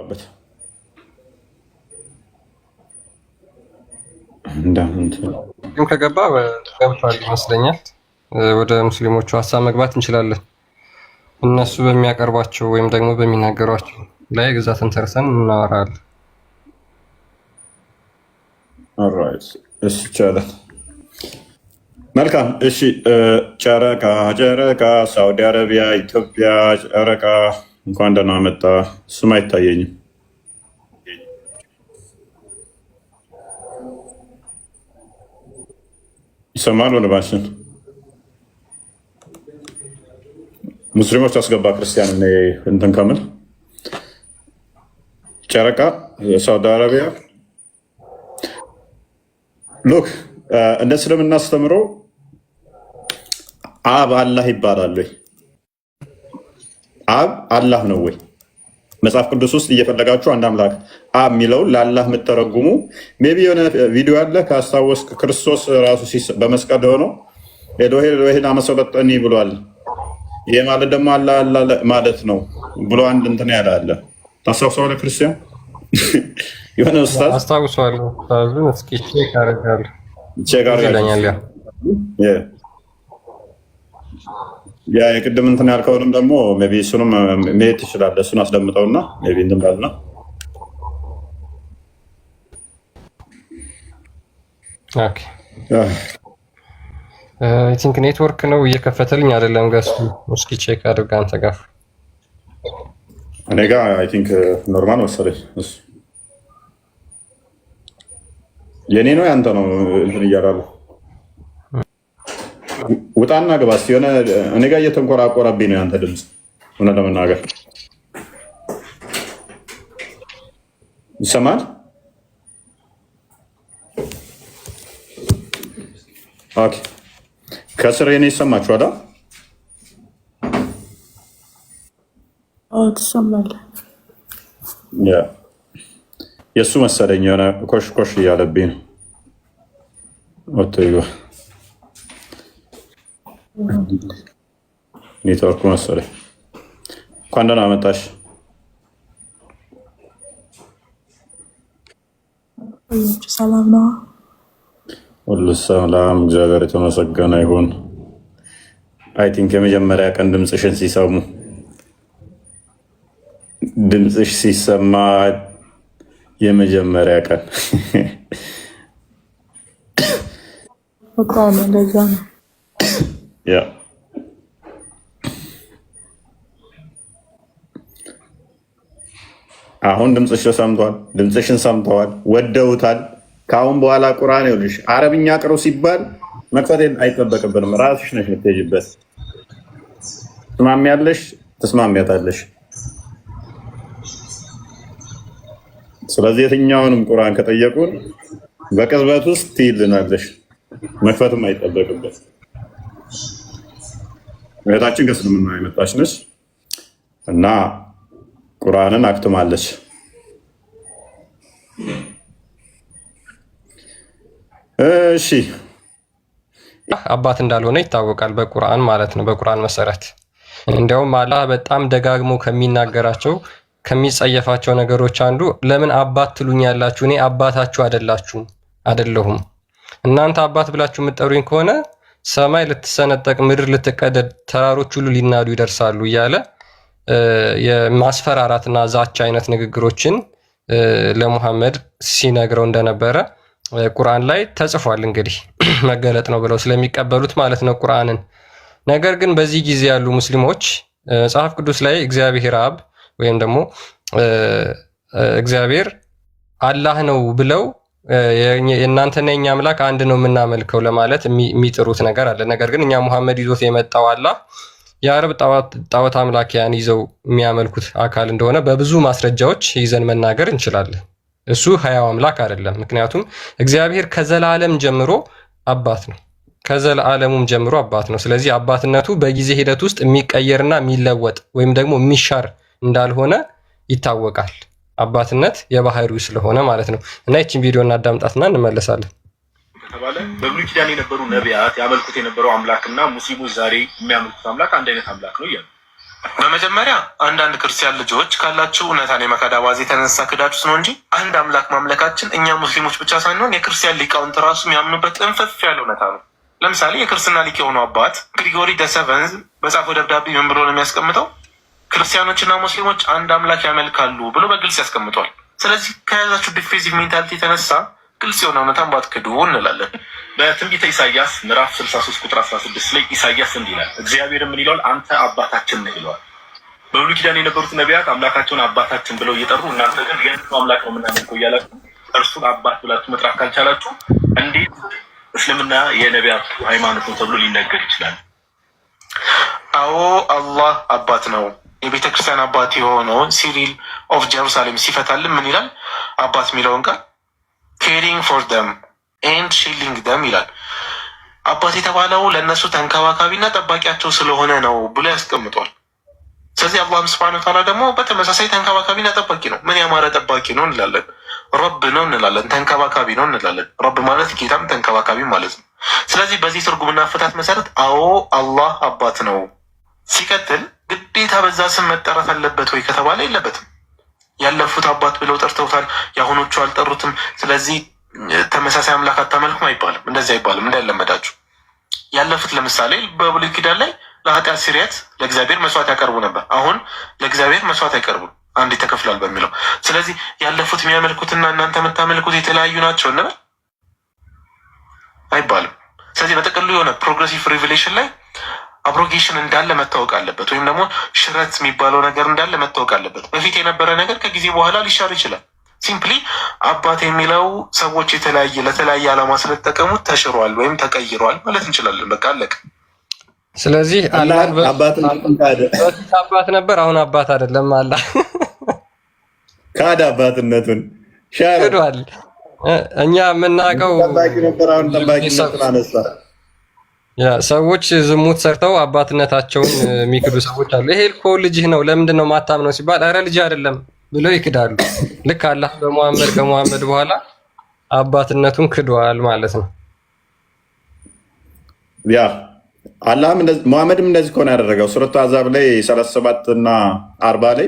ገባበት ግን ከገባ ገብቷል ይመስለኛል። ወደ ሙስሊሞቹ ሀሳብ መግባት እንችላለን። እነሱ በሚያቀርቧቸው ወይም ደግሞ በሚናገሯቸው ላይ ግዛትን ተርሰን እናወራለን። ኦልራይት እሺ ይቻላል። መልካም እሺ። ጨረቃ ሳውዲ አረቢያ፣ ኢትዮጵያ ጨረቃ እንኳን ደህና መጣ። ስም አይታየኝም። ይሰማል ወንድማችን? ሙስሊሞች አስገባ ክርስቲያን እንትን ከምል ጨረቃ ሳውዲ አረቢያ ሉክ እንደ ስለምናስተምረው አብ አላህ ይባላል ወይ? አብ አላህ ነው ወይ? መጽሐፍ ቅዱስ ውስጥ እየፈለጋችሁ አንድ አምላክ አብ የሚለውን ለአላህ የምትተረጉሙ ሜይ ቢ የሆነ ቪዲዮ አለ ካስታወስክ፣ ክርስቶስ ራሱ በመስቀል ሆነው ኤሎሄ ኤሎሄ ላማ ሰበቅተኒ ብሏል። ይሄ ማለት ደግሞ አላህ ማለት ነው ብሎ አንድ እንትን ያለ አለ። ታስታውሰዋለህ ክርስቲያን? የሆነ ኡስታዝ አስታውሰዋለሁ። ኡስታዙን እስኪ ቼክ አደርጋለሁ። ቼክ አደርጋለሁ። ያ የቅድም እንትን ያልከውንም ደግሞ ሜይ ቢ እሱንም መሄድ ትችላለህ። እሱን አስደምጠውና ሜይ ቢ እንትን ባልና ኦኬ። አይ ቲንክ ኔትወርክ ነው እየከፈተልኝ አይደለም። ጋር እስኪ ቼክ አድርጋ አንተ ጋር እኔ ጋር አይ ቲንክ ኖርማል መሰለኝ። እሱ የኔ ነው ያንተ ነው እንትን እያላሉ ውጣና ግባ እስኪ። የሆነ እኔ ጋር እየተንኮራቆረብኝ ነው ያንተ ድምፅ። እውነት ለመናገር ይሰማል? ኦኬ ከስር የኔ ይሰማችኋል? ትሰማለህ? የእሱ መሰለኝ የሆነ ኮሽ ኮሽ እያለብኝ ነው። ወጥቶ ይግባ ኔትወርኩ መሰለኝ። እንኳን ደህና መጣሽ። ሰላም ነው? ሁሉ ሰላም፣ እግዚአብሔር የተመሰገነ ይሁን። አይ ቲንክ የመጀመሪያ ቀን ድምፅሽን ሲሰሙ ድምፅሽ ሲሰማ የመጀመሪያ ቀን በጣም እንደዛ ነው። ያ አሁን ድምፅሽ ሰምቷል። ድምፅሽን ሰምተዋል፣ ወደውታል። ከአሁን በኋላ ቁርአን ይኸውልሽ አረብኛ ቅሩ ሲባል መክፈት አይጠበቅብንም። ራስሽ ነሽ የምትሄጂበት። ትስማሚያለሽ፣ ትስማሚያታለሽ። ስለዚህ የትኛውንም ቁርአን ከጠየቁን በቅጽበት ውስጥ ትይልናለሽ። መክፈትም አይጠበቅበት። እህታችን ከእስልምና የመጣች ነች እና ቁርአንን አክትማለች። እሺ አባት እንዳልሆነ ይታወቃል በቁርአን ማለት ነው። በቁርአን መሰረት እንዲያውም አላህ በጣም ደጋግሞ ከሚናገራቸው ከሚጸየፋቸው ነገሮች አንዱ ለምን አባት ትሉኛላችሁ? እኔ አባታችሁ አይደለሁም። እናንተ አባት ብላችሁ የምትጠሩኝ ከሆነ ሰማይ ልትሰነጠቅ፣ ምድር ልትቀደድ፣ ተራሮች ሁሉ ሊናዱ ይደርሳሉ እያለ የማስፈራራትና ዛቻ አይነት ንግግሮችን ለሙሐመድ ሲነግረው እንደነበረ ቁርአን ላይ ተጽፏል። እንግዲህ መገለጥ ነው ብለው ስለሚቀበሉት ማለት ነው ቁርአንን። ነገር ግን በዚህ ጊዜ ያሉ ሙስሊሞች መጽሐፍ ቅዱስ ላይ እግዚአብሔር አብ ወይም ደግሞ እግዚአብሔር አላህ ነው ብለው የእናንተና የኛ አምላክ አንድ ነው የምናመልከው ለማለት የሚጥሩት ነገር አለ። ነገር ግን እኛ ሙሐመድ ይዞት የመጣው አላህ የአረብ ጣዖት አምላኪያን ይዘው የሚያመልኩት አካል እንደሆነ በብዙ ማስረጃዎች ይዘን መናገር እንችላለን። እሱ ህያው አምላክ አይደለም። ምክንያቱም እግዚአብሔር ከዘላለም ጀምሮ አባት ነው። ከዘላለሙም ጀምሮ አባት ነው። ስለዚህ አባትነቱ በጊዜ ሂደት ውስጥ የሚቀየርና የሚለወጥ ወይም ደግሞ የሚሻር እንዳልሆነ ይታወቃል። አባትነት የባህሪው ስለሆነ ማለት ነው። እና ይችን ቪዲዮ እናዳምጣትና እንመለሳለን። ከተባለ በብሉይ ኪዳን የነበሩ ነቢያት ያመልኩት የነበረው አምላክና ሙስሊሞች ዛሬ የሚያመልኩት አምላክ አንድ አይነት አምላክ ነው እያሉ በመጀመሪያ አንዳንድ ክርስቲያን ልጆች ካላችሁ እውነታን የመካድ አባዜ የተነሳ ክዳችሁት ነው እንጂ አንድ አምላክ ማምለካችን እኛ ሙስሊሞች ብቻ ሳንሆን የክርስቲያን ሊቃውንት ራሱ የሚያምኑበት ጥንፈፍ ያለ እውነታ ነው። ለምሳሌ የክርስትና ሊቅ የሆኑ አባት ግሪጎሪ ደሰቨንዝ በጻፈው ደብዳቤ ምን ብሎ ነው የሚያስቀምጠው? ክርስቲያኖችና ሙስሊሞች አንድ አምላክ ያመልካሉ ብሎ በግልጽ ያስቀምጧል። ስለዚህ ከያዛችሁ ዲፌንሲቭ ሜንታሊቲ የተነሳ ግልጽ የሆነ እውነታን ባትክዱ እንላለን። በትንቢተ ኢሳያስ ምዕራፍ 63 ቁጥር 16 ላይ ኢሳያስ እንዲህ ይላል፣ እግዚአብሔር ምን ይለዋል? አንተ አባታችን ነህ ይለዋል። በብሉይ ኪዳን የነበሩት ነቢያት አምላካቸውን አባታችን ብለው እየጠሩ እናንተ ግን የእሱ አምላክ ነው የምናመልከው እያላችሁ እርሱን አባት ብላችሁ መጥራት ካልቻላችሁ እንዴት እስልምና የነቢያቱ ሃይማኖት ነው ተብሎ ሊነገር ይችላል? አዎ አላህ አባት ነው። የቤተ ክርስቲያን አባት የሆነው ሲሪል ኦፍ ጀሩሳሌም ሲፈታልን ምን ይላል? አባት የሚለውን ቃል ኬሪንግ ፎር ደም ኤንድ ሺልዲንግ ደም ይላል። አባት የተባለው ለእነሱ ተንከባካቢና ጠባቂያቸው ስለሆነ ነው ብሎ ያስቀምጧል። ስለዚህ አላህም ሱብሓነሁ ወተዓላ ደግሞ በተመሳሳይ ተንከባካቢና ጠባቂ ነው። ምን ያማረ ጠባቂ ነው እንላለን። ረብ ነው እንላለን። ተንከባካቢ ነው እንላለን። ረብ ማለት ጌታም ተንከባካቢ ማለት ነው። ስለዚህ በዚህ ትርጉምና አፈታት መሰረት አዎ አላህ አባት ነው። ሲቀጥል ግዴታ በዛ ስም መጠራት አለበት ወይ ከተባለ የለበትም። ያለፉት አባት ብለው ጠርተውታል፣ የአሁኖቹ አልጠሩትም። ስለዚህ ተመሳሳይ አምላክ አታመልኩም አይባልም። እንደዚህ አይባልም እንዳይለመዳችሁ። ያለፉት ለምሳሌ በብሉይ ኪዳን ላይ ለኃጢአት ስርየት ለእግዚአብሔር መስዋዕት ያቀርቡ ነበር። አሁን ለእግዚአብሔር መስዋዕት አይቀርቡም፣ አንድ ተከፍሏል በሚለው። ስለዚህ ያለፉት የሚያመልኩትና እናንተ የምታመልኩት የተለያዩ ናቸው እንበል አይባልም። ስለዚህ በጥቅሉ የሆነ ፕሮግሬሲቭ ሪቪሌሽን ላይ አብሮጌሽን እንዳለ መታወቅ አለበት፣ ወይም ደግሞ ሽረት የሚባለው ነገር እንዳለ መታወቅ አለበት። በፊት የነበረ ነገር ከጊዜ በኋላ ሊሻር ይችላል። ሲምፕሊ አባት የሚለው ሰዎች ለተለያየ ዓላማ ስለተጠቀሙት ተሽሯል ወይም ተቀይሯል ማለት እንችላለን። በቃ አለቀ። ስለዚህ አላህ አባት ነበር፣ አሁን አባት አይደለም። አላህ ካደ አባትነቱን ሻርዷል። እኛ የምናውቀው ጠባቂ ነበር፣ አሁን ጠባቂነቱን አነሳ። ያ ሰዎች ዝሙት ሰርተው አባትነታቸውን የሚክዱ ሰዎች አሉ። ይሄ እኮ ልጅህ ነው ለምንድን ነው ማታምነው ሲባል ኧረ ልጅ አይደለም ብለው ይክዳሉ። ልክ አላህ ከሙሐመድ በኋላ አባትነቱን ክዷል ማለት ነው። ያ አላህም ሙሐመድም እንደዚህ ከሆነ ያደረገው ሱረቱ አዛብ ላይ 37 እና 40 ላይ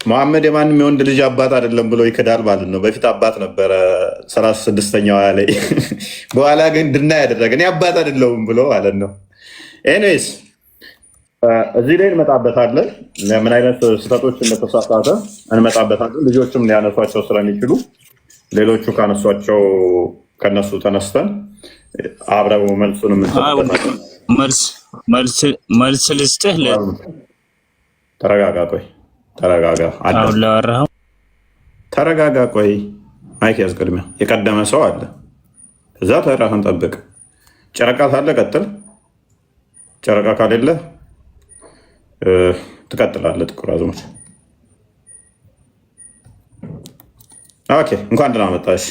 ሙሐመድ የማንም የወንድ ልጅ አባት አይደለም ብሎ ይክዳል ማለት ነው። በፊት አባት ነበረ 36ኛው ላይ በኋላ ግን ድና ያደረገ እኔ አባት አይደለሁም ብሎ ማለት ነው። ኤኒዌይስ እዚህ ላይ እንመጣበታለን። ምን አይነት ስህተቶች እንደተሳሳተ እንመጣበታለን። ልጆችም ሊያነሷቸው ስለሚችሉ ሌሎቹ ካነሷቸው ከነሱ ተነስተን አብረው መልሱን የምንሰጥበታለን። መልስ ልስጥህ። ተረጋጋ፣ ቆይ ተረጋጋ። አሁን ላወራኸው ተረጋጋ፣ ቆይ ማይክ ያዝ። ቅድሚያ የቀደመ ሰው አለ፣ እዛ ተራህን ጠብቅ። ጨረቃ ካለ ቀጥል፣ ጨረቃ ካሌለ ትቀጥላለህ። ጥቁር አዝሙድ ኦኬ። እንኳን ደህና መጣሽ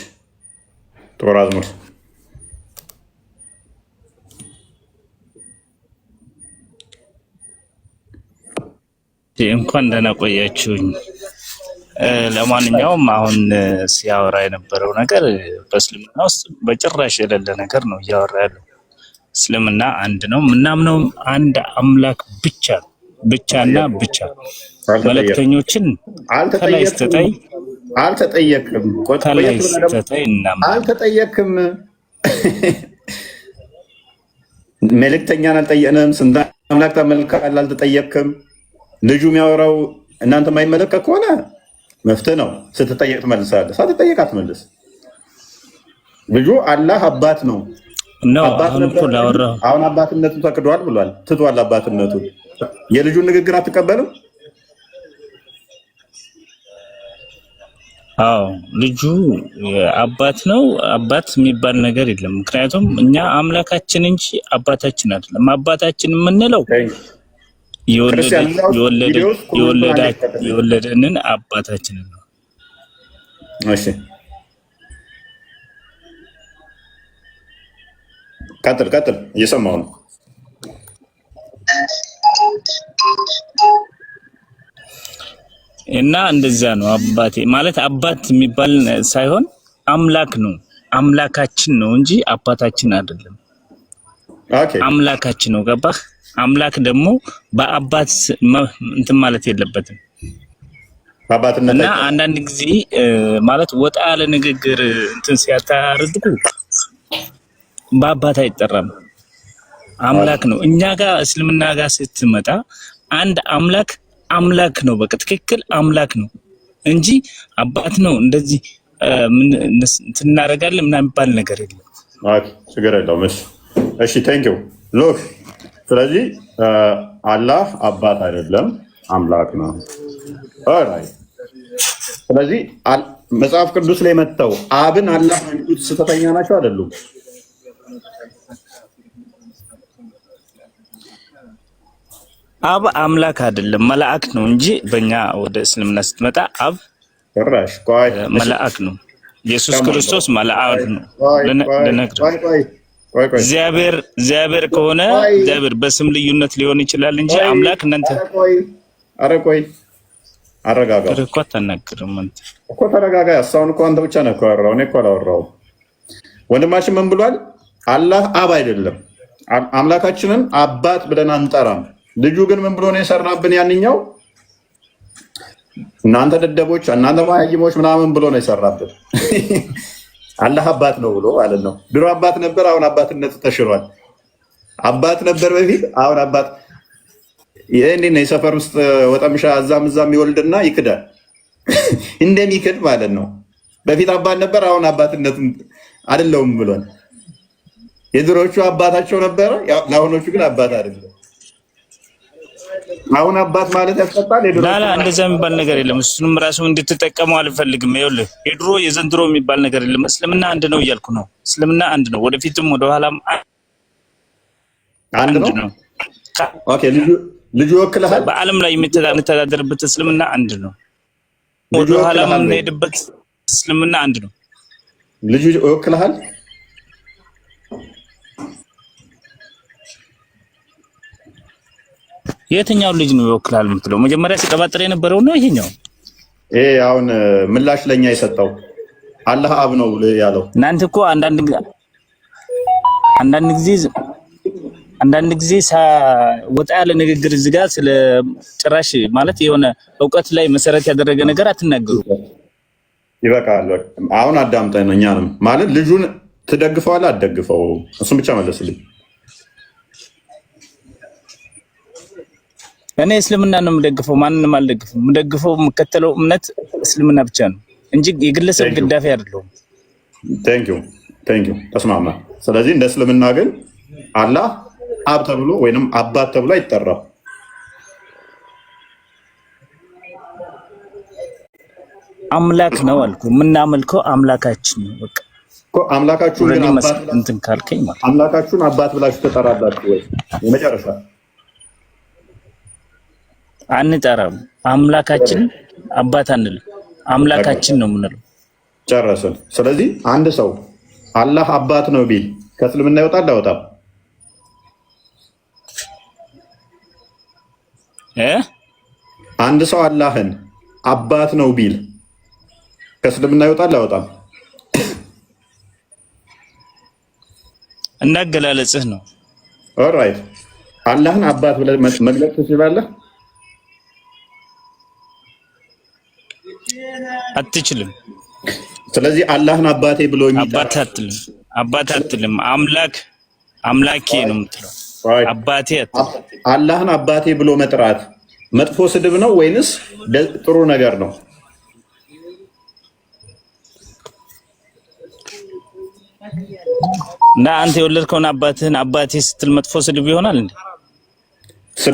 ጥቁር አዝሙድ። እንኳን ደህና ቆያችሁኝ። ለማንኛውም አሁን ሲያወራ የነበረው ነገር በእስልምና ውስጥ በጭራሽ የሌለ ነገር ነው እያወራ ያለው። እስልምና አንድ ነው፣ ምናምነውም አንድ አምላክ ብቻ ነው፣ ብቻና ብቻ። መልእክተኞችን ከላይ ስተታይ አልተጠየቅም፣ ከላይ ስተታይ አልተጠየቅም፣ መልእክተኛን አልጠየቅንም። ስንት አምላክ ታመልካለህ? አልተጠየቅም። ልጁ የሚያወራው እናንተ የማይመለከት ከሆነ መፍትህ ነው። ስትጠየቅ ትመልሳለህ፣ ሳትጠየቅ አትመልስ። ልጁ አላህ አባት ነው። አሁን አባትነቱ ተክዷል ብሏል፣ ትቷል አባትነቱ። የልጁን ንግግር አትቀበልም? አዎ ልጁ አባት ነው። አባት የሚባል ነገር የለም። ምክንያቱም እኛ አምላካችን እንጂ አባታችን አይደለም። አባታችን የምንለው የወለደንን አባታችንን ነው። እሺ ቀጥል፣ እየሰማሁ ነው። እና እንደዛ ነው። አባቴ ማለት አባት የሚባል ሳይሆን አምላክ ነው፣ አምላካችን ነው እንጂ አባታችን አይደለም። አምላካችን ነው። ገባህ? አምላክ ደግሞ በአባት እንትን ማለት የለበትም። በአባትነት እና አንዳንድ ጊዜ ማለት ወጣ ያለ ንግግር እንትን ሲያታርድቁ በአባት አይጠራም፣ አምላክ ነው። እኛ ጋር እስልምና ጋር ስትመጣ አንድ አምላክ ነው። በቃ ትክክል አምላክ ነው እንጂ አባት ነው እንደዚህ እናደርጋለን ምናምን የሚባል ነገር የለም። ኦኬ ችግር የለውም። እሺ ቴንኪው ሎክ። ስለዚህ አላህ አባት አይደለም አምላክ ነው። ኦልራይት። ስለዚህ መጽሐፍ ቅዱስ ላይ መጥተው አብን አላህ የሚሉት ስህተተኛ ናቸው አይደሉም? አብ አምላክ አይደለም መልአክ ነው እንጂ በእኛ ወደ እስልምና ስትመጣ አብ ጭራሽ ቆይ መልአክ ነው። ኢየሱስ ክርስቶስ መልአክ ነው። እግዚአብሔር ከሆነ እግዚአብሔር በስም ልዩነት ሊሆን ይችላል እንጂ አምላክ እናንተ ኧረ ቆይ አረጋጋ እኮ አታናግርም አንተ እኮ ተረጋጋ። ያሳውን እኮ አንተ ብቻ ነው እኮ ያወራው፣ እኔ እኮ አላወራሁም። ወንድማችን ምን ብሏል? አላህ አብ አይደለም፣ አምላካችንን አባት ብለን አንጠራም። ልጁ ግን ምን ብሎ ነው የሰራብን? ያንኛው እናንተ ደደቦች፣ እናንተ ማያይሞች ምናምን ብሎ ነው የሰራብን። አላህ አባት ነው ብሎ ማለት ነው። ድሮ አባት ነበር፣ አሁን አባትነቱ ተሽሯል። አባት ነበር በፊት፣ አሁን አባት ይሄን ነው። የሰፈር ውስጥ ወጠምሻ እዛም እዛም ይወልድና ይክዳል። እንደሚክድ ማለት ነው። በፊት አባት ነበር፣ አሁን አባትነት አይደለውም ብሏል። የድሮቹ አባታቸው ነበረ፣ ለአሁኖቹ ግን አባት አይደለም። አሁን አባት ማለት ያስቀጣል። ላላ እንደዛ የሚባል ነገር የለም። እሱንም ራሱ እንድትጠቀመው አልፈልግም። ይኸውልህ የድሮ የዘንድሮ የሚባል ነገር የለም። እስልምና አንድ ነው እያልኩ ነው። እስልምና አንድ ነው፣ ወደፊትም ወደኋላም አንድ ነው። ኦኬ ልጁ ይወክልሃል። በዓለም ላይ የምንተዳደርበት እስልምና አንድ ነው። ወደኋላ የምንሄድበት እስልምና አንድ ነው። ልጁ ይወክልሃል። የትኛው ልጅ ነው ይወክላል የምትለው? መጀመሪያ ሲቀባጥር የነበረው ነው ይሄኛው? ይሄ አሁን ምላሽ ለኛ የሰጠው አላህ አብ ነው ያለው። እናንተ እኮ አንዳንድ ጊዜ ወጣ ያለ ንግግር እዚህ ጋር ስለ ጭራሽ ማለት የሆነ እውቀት ላይ መሰረት ያደረገ ነገር አትናገሩ። ይበቃል። አሁን አዳምጠን እኛንም ማለት ልጁን ትደግፈዋለህ አትደግፈው? እሱን ብቻ መለስልኝ። እኔ እስልምና ነው የምደግፈው፣ ማንንም አልደግፈው። የምደግፈው የምከተለው እምነት እስልምና ብቻ ነው እንጂ የግለሰብ ግዳፊ አይደለሁም። ቴንኪው ተስማማ። ስለዚህ እንደ እስልምና ግን አላህ አብ ተብሎ ወይንም አባት ተብሎ አይጠራም። አምላክ ነው አልኩ። የምናመልከው አምላካችን ነው። በቃ እኮ አምላካችሁን ግን እንትን ካልከኝ ማለት አምላካችሁን አባት ብላችሁ ተጠራላችሁ ወይ? የመጨረሻ አንጠራም። አምላካችን አባት አንልም፣ አምላካችን ነው የምንለው። ጨረስን። ስለዚህ አንድ ሰው አላህ አባት ነው ቢል ከእስልምና ይወጣል አይወጣም? አንድ ሰው አላህን አባት ነው ቢል ከእስልምና ይወጣል አይወጣም? እንዳገላለጽህ ነው። ኦልራይት። አላህን አባት ብለህ መግለጽ ትችላለህ? አትችልም። ስለዚህ አላህን አባቴ ብሎ አባት አትልም። አምላኬ ነው የምትለው። አባቴ አላህን አባቴ ብሎ መጥራት መጥፎ ስድብ ነው ወይንስ ጥሩ ነገር ነው? እና አንተ የወለድከውን አባትህን አባቴ ስትል መጥፎ ስድብ ይሆናል እንዴ?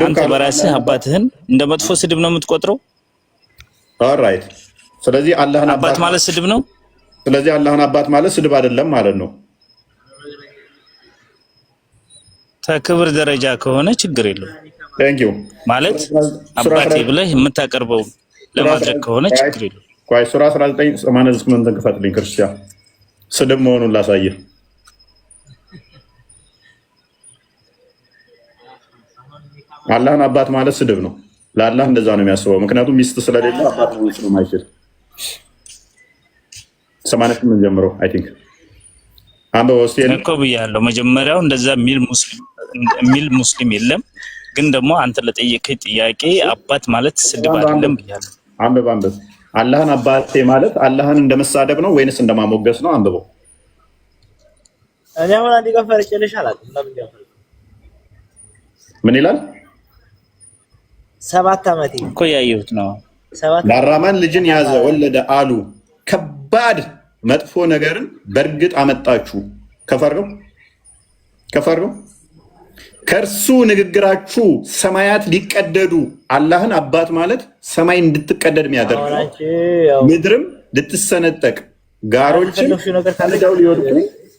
አንተ በራስህ አባትህን እንደ መጥፎ ስድብ ነው የምትቆጥረው? ኦልራይት። ስለዚህ አላህን አባት ማለት ስድብ ነው። ስለዚህ አላህን አባት ማለት ስድብ አይደለም ማለት ነው። ከክብር ደረጃ ከሆነ ችግር የለውም። ቴንኪው ማለት አባቴ ብለህ የምታቀርበው ለማድረግ ከሆነ ችግር የለውም። ቆይ ሱራ 19:8 ተንከፈትልኝ ክርስቲያን ስድብ መሆኑን ላሳየህ። አላህን አባት ማለት ስድብ ነው። ለአላህ እንደዛ ነው የሚያስበው። ምክንያቱም ሚስት ስለሌለ አባት ነው ስለማይችል 88 ጀምሮ አይ ቲንክ አንበ ወስቴን እኮ ብያለሁ። መጀመሪያው እንደዛ የሚል ሙስሊም የሚል ሙስሊም የለም። ግን ደግሞ አንተ ለጠየቀኝ ጥያቄ አባት ማለት ስድብ አይደለም ብያለሁ። አንብብ። አላህን አባቴ ማለት አላህን እንደመሳደብ ነው ወይንስ እንደማሞገስ ነው? አንብበው። እኔ አሁን አንድ ቀን ፈርጬልሽ አላውቅም። ምን ይላል? 7 ዓመቴ እኮ ያየሁት ነው። ለአራማን ልጅን ያዘ ወለደ አሉ። ከባድ መጥፎ ነገርን በእርግጥ አመጣችሁ። ከፈሩ ከእርሱ ንግግራችሁ ሰማያት ሊቀደዱ። አላህን አባት ማለት ሰማይ እንድትቀደድ የሚያደርግ ምድርም ልትሰነጠቅ ጋሮችን ከልዳው ሊወድቁ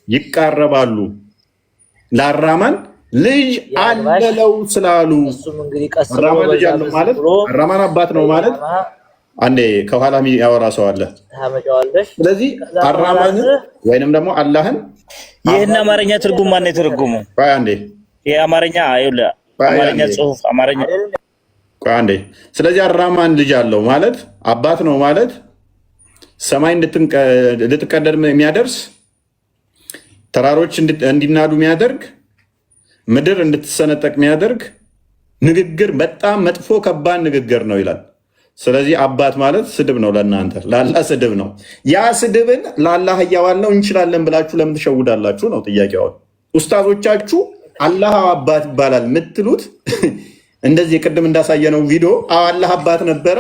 ይቃረባሉ። ለአራማን ልጅ አለለው ስላሉ አራማን ልጅ አለው ማለት አራማን አባት ነው ማለት አንዴ ከኋላ ያወራ ሰው አለ። ስለዚህ አራማን ወይንም ደግሞ አላህን ይሄን አማርኛ ትርጉም ማን ነው የተረጎመው? አንዴ የአማርኛ አማርኛ ጽሁፍ አማርኛ አንዴ። ስለዚህ አራማን ልጅ አለው ማለት አባት ነው ማለት ሰማይ እንድትቀደድ የሚያደርስ ተራሮች እንዲናዱ የሚያደርግ ምድር እንድትሰነጠቅ የሚያደርግ ንግግር በጣም መጥፎ ከባድ ንግግር ነው ይላል። ስለዚህ አባት ማለት ስድብ ነው፣ ለእናንተ ለአላህ ስድብ ነው። ያ ስድብን ለአላህ እያዋልነው እንችላለን ብላችሁ ለምን ትሸውዳላችሁ ነው ጥያቄው። ኡስታዞቻችሁ አላህ አባት ይባላል የምትሉት እንደዚህ ቅድም እንዳሳየነው ቪዲዮ አላህ አባት ነበረ፣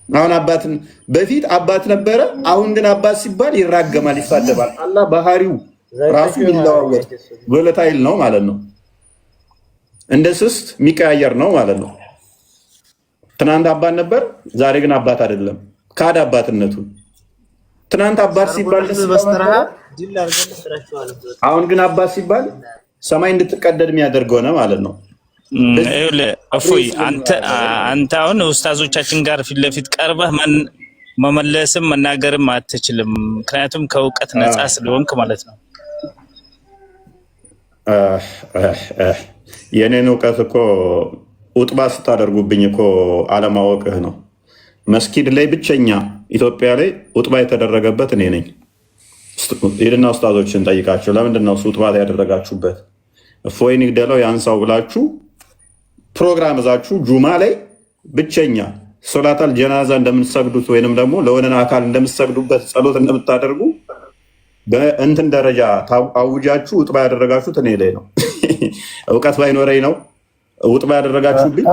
አሁን አባትን በፊት አባት ነበረ፣ አሁን ግን አባት ሲባል ይራገማል፣ ይሳደባል። አላህ ባህሪው ራሱ የሚለዋወጥ ቮለታይል ነው ማለት ነው። እንደ ስስት የሚቀያየር ነው ማለት ነው። ትናንት አባት ነበር፣ ዛሬ ግን አባት አይደለም። ካድ አባትነቱን። ትናንት አባት ሲባል አሁን ግን አባት ሲባል ሰማይ እንድትቀደድ የሚያደርግ ሆነ ማለት ነው። እፎይ አንተ አሁን ኡስታዞቻችን ጋር ፊት ለፊት ቀርበህ መመለስም መናገርም አትችልም። ምክንያቱም ከእውቀት ነፃ ስለሆንክ ማለት ነው። የኔን እውቀት እኮ ውጥባ ስታደርጉብኝ እኮ አለማወቅህ ነው። መስጊድ ላይ ብቸኛ ኢትዮጵያ ላይ ውጥባ የተደረገበት እኔ ነኝ። ሄድና ኡስታዞችን ጠይቃቸው፣ ለምንድን ነው ውጥባ ያደረጋችሁበት? እፎይን ይግደለው ያንሳው ብላችሁ ፕሮግራም እዛችሁ ጁማ ላይ ብቸኛ ሶላታል ጀናዛ እንደምትሰግዱት ወይንም ደግሞ ለሆነን አካል እንደምትሰግዱበት ጸሎት እንደምታደርጉ በእንትን ደረጃ አውጃችሁ ውጥባ ያደረጋችሁት እኔ ላይ ነው። እውቀት ባይኖረኝ ነው ውጥባ ያደረጋችሁብኝ።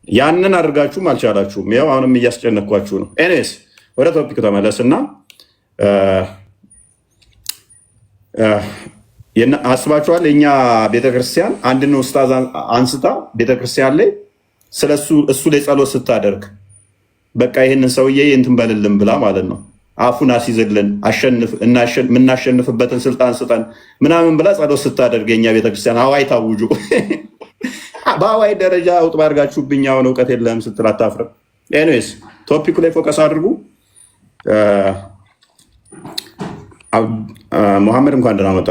ያንን አድርጋችሁም አልቻላችሁም። ያው አሁንም እያስጨነኳችሁ ነው። ኤኒዌይስ ወደ ቶፒክ ተመለስና አስባችኋል። የኛ ቤተክርስቲያን አንድን ኡስታዝ አንስታ ቤተክርስቲያን ላይ ስለሱ እሱ ላይ ጸሎት ስታደርግ በቃ ይህንን ሰውዬ እንትን በልልን ብላ ማለት ነው አፉን አስይዝልን የምናሸንፍበትን ስልጣን ስጠን ምናምን ብላ ጸሎት ስታደርግ የኛ ቤተክርስቲያን አዋይ ታውጁ። በአዋይ ደረጃ ውጥባ አድርጋችሁብኝ አሁን እውቀት የለም ስትል አታፍርም? ኤኒዌይስ ቶፒኩ ላይ ፎከስ አድርጉ። ሙሐመድ እንኳን ደህና መጣ።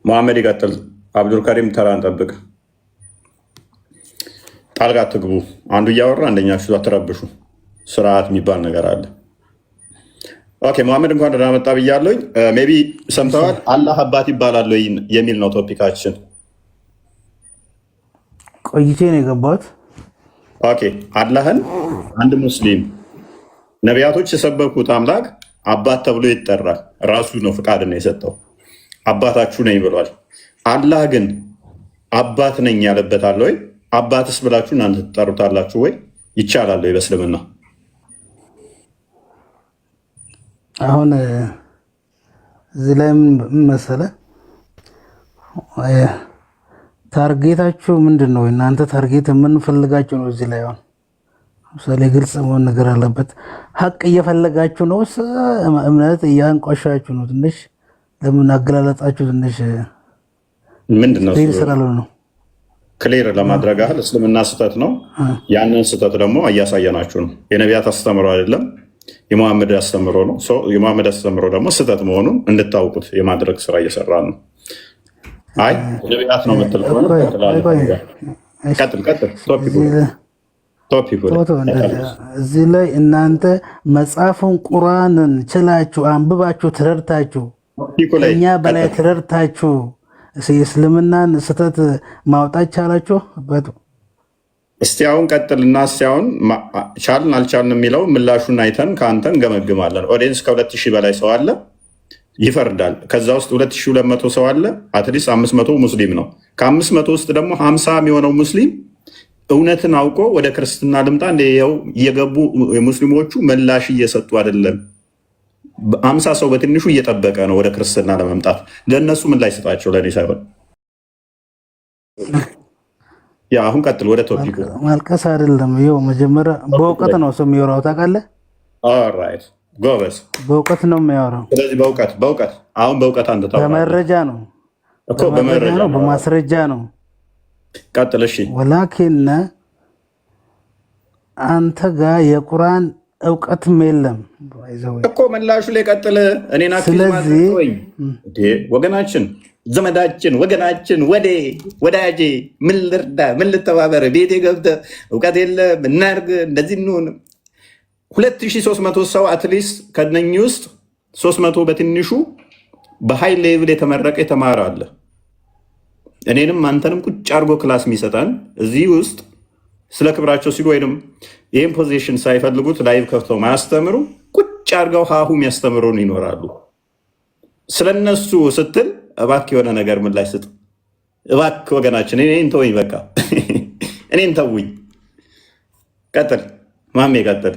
መሐመድ ይቀጥል። አብዱልከሪም ተራን ጠብቅ። ጣልቃ አትግቡ። አንዱ እያወራ አንደኛችሁ አትረብሹ። ስርዓት የሚባል ነገር አለ። ኦኬ መሐመድ እንኳን ደህና መጣ ብያለሁኝ። ሜይ ቢ ሰምተዋል። አላህ አባት ይባላል የሚል ነው ቶፒካችን። ቆይቼ ነው የገባሁት። ኦኬ አላህን አንድ ሙስሊም ነቢያቶች የሰበኩት አምላክ አባት ተብሎ ይጠራል። ራሱ ነው ፍቃድ ነው የሰጠው። አባታችሁ ነኝ ብሏል። አላህ ግን አባት ነኝ ያለበት አለ ወይ? አባትስ ብላችሁ እናንተ ትጠሩታላችሁ ወይ? ይቻላል ወይ በእስልምና? አሁን እዚህ ላይ ምን መሰለህ ታርጌታችሁ ምንድን ነው? እናንተ ታርጌት የምንፈልጋችሁ ነው። እዚህ ላይ አሁን ምሳሌ ግልጽ መሆን ነገር አለበት። ሀቅ እየፈለጋችሁ ነው፣ እምነት እያንቋሻችሁ ነው። ትንሽ ለምን አገላለጣችሁ ትንሽ ምንድን ነው ስላልሆነ ነው። ክሊር ለማድረግ ያህል እስልምና ስህተት ነው። ያንን ስህተት ደግሞ እያሳየናችሁ ነው። የነቢያት አስተምሮ አይደለም፣ የሙሐመድ አስተምሮ ነው። የሙሐመድ አስተምሮ ደግሞ ስህተት መሆኑን እንድታውቁት የማድረግ ስራ እየሰራ ነው። አይ ነቢያት ነው የምትል ከሆነ ቀጥል። እዚህ ላይ እናንተ መጽሐፉን ቁርአንን ችላችሁ አንብባችሁ ተረድታችሁ እኛ በላይ ተረድታችሁ የእስልምናን ስህተት ማውጣት ቻላችሁ። እስቲ አሁን ቀጥልና እስቲ አሁን ቻልን አልቻልን የሚለው ምላሹን አይተን ከአንተ እንገመግማለን። ኦዲየንስ ከ2000 በላይ ሰው አለ ይፈርዳል። ከዛ ውስጥ 2200 ሰው አለ፣ አትሊስት 500 ሙስሊም ነው። ከ500 ውስጥ ደግሞ 50 የሚሆነው ሙስሊም እውነትን አውቆ ወደ ክርስትና ልምጣ እንደ ይኸው እየገቡ ሙስሊሞቹ ምላሽ እየሰጡ አይደለም። 50 ሰው በትንሹ እየጠበቀ ነው ወደ ክርስትና ለመምጣት። ለእነሱ ምን ላይ ስጣቸው፣ ለእኔ ሳይሆን። ያ አሁን ቀጥል ወደ ቶፒኩ። ማልቀስ አይደለም። ይኸው መጀመሪያ በእውቀት ነው ሰው የሚወራው ታውቃለህ። ኦልራይት ጎበዝ፣ በእውቀት ነው የሚያወራው። ስለዚህ በእውቀት አሁን በእውቀት አንተ ታወራለህ። በመረጃ ነው እኮ በመረጃ ነው፣ በማስረጃ ነው። ቀጥል። እሺ ወላኪን አንተ ጋር የቁርአን እውቀትም የለም እኮ ምላሹ ላይ ቀጥል። እኔና ወገናችን፣ ዘመዳችን፣ ወገናችን፣ ወዳጄ ምን ልርዳ፣ ምን ልተባበር፣ ቤቴ ገብተህ እውቀት የለም እናርግ፣ እንደዚህ እንሆን። 2300 ሰው አትሊስት ከነኚህ ውስጥ 300 በትንሹ በሃይ ሌቭል የተመረቀ የተማረ አለ። እኔንም አንተንም ቁጭ አድርጎ ክላስ የሚሰጠን እዚህ ውስጥ ስለ ክብራቸው ሲሉ ወይም ይህን ፖዚሽን ሳይፈልጉት ላይቭ ከፍተው ማያስተምሩ ቁጭ አድርገው ሀሁ የሚያስተምሩን ይኖራሉ። ስለነሱ ስትል እባክህ የሆነ ነገር ምን ላይ ስጥ እባክህ ወገናችን። እኔን ተወኝ፣ በቃ እኔን ተውኝ። ቀጥል ማሜ ቀጥል።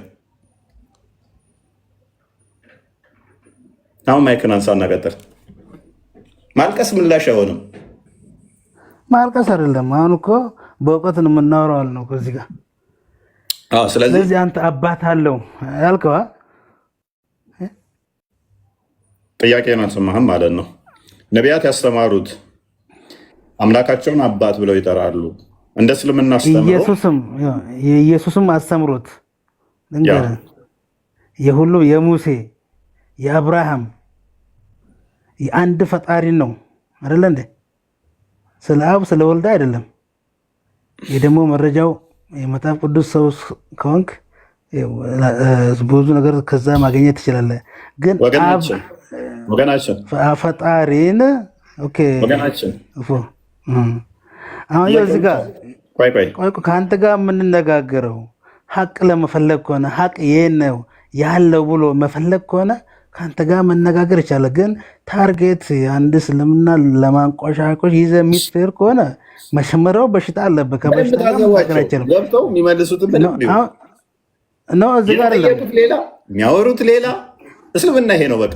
አሁን ማይክን አንሳና ቀጥል። ማልቀስ ምላሽ አይሆንም። ማልቀስ አይደለም። አሁን እኮ በእውቀት ነው የምናወራው ነው ከዚህ ጋር። ስለዚህ አንተ አባት አለው ያልከዋ ጥያቄን አልሰማህም ማለት ነው። ነቢያት ያስተማሩት አምላካቸውን አባት ብለው ይጠራሉ። እንደ እስልምና የኢየሱስም አስተምሮት የሁሉ የሙሴ የአብርሃም የአንድ ፈጣሪ ነው አይደለ እንዴ? ስለ አብ ስለ ወልድ አይደለም። ይህ ደግሞ መረጃው የመጽሐፍ ቅዱስ ሰው ከሆንክ ብዙ ነገር ከዛ ማግኘት ትችላለህ። ግን ፈጣሪን አሁን እዚህ ጋር ከአንተ ጋር የምንነጋገረው ሀቅ ለመፈለግ ከሆነ ሀቅ ይሄን ነው ያለው ብሎ መፈለግ ከሆነ ከአንተ ጋር መነጋገር ይቻላል። ግን ታርጌት አንድ እስልምና ለማንቆሻቆሽ ይዘህ የሚትሄድ ከሆነ መጀመሪያው በሽታ አለብህ። ከበሽታ ገብተው የሚመልሱትን ነው እዚህ ጋር የሚያወሩት ሌላ እስልምና ይሄ ነው በቃ።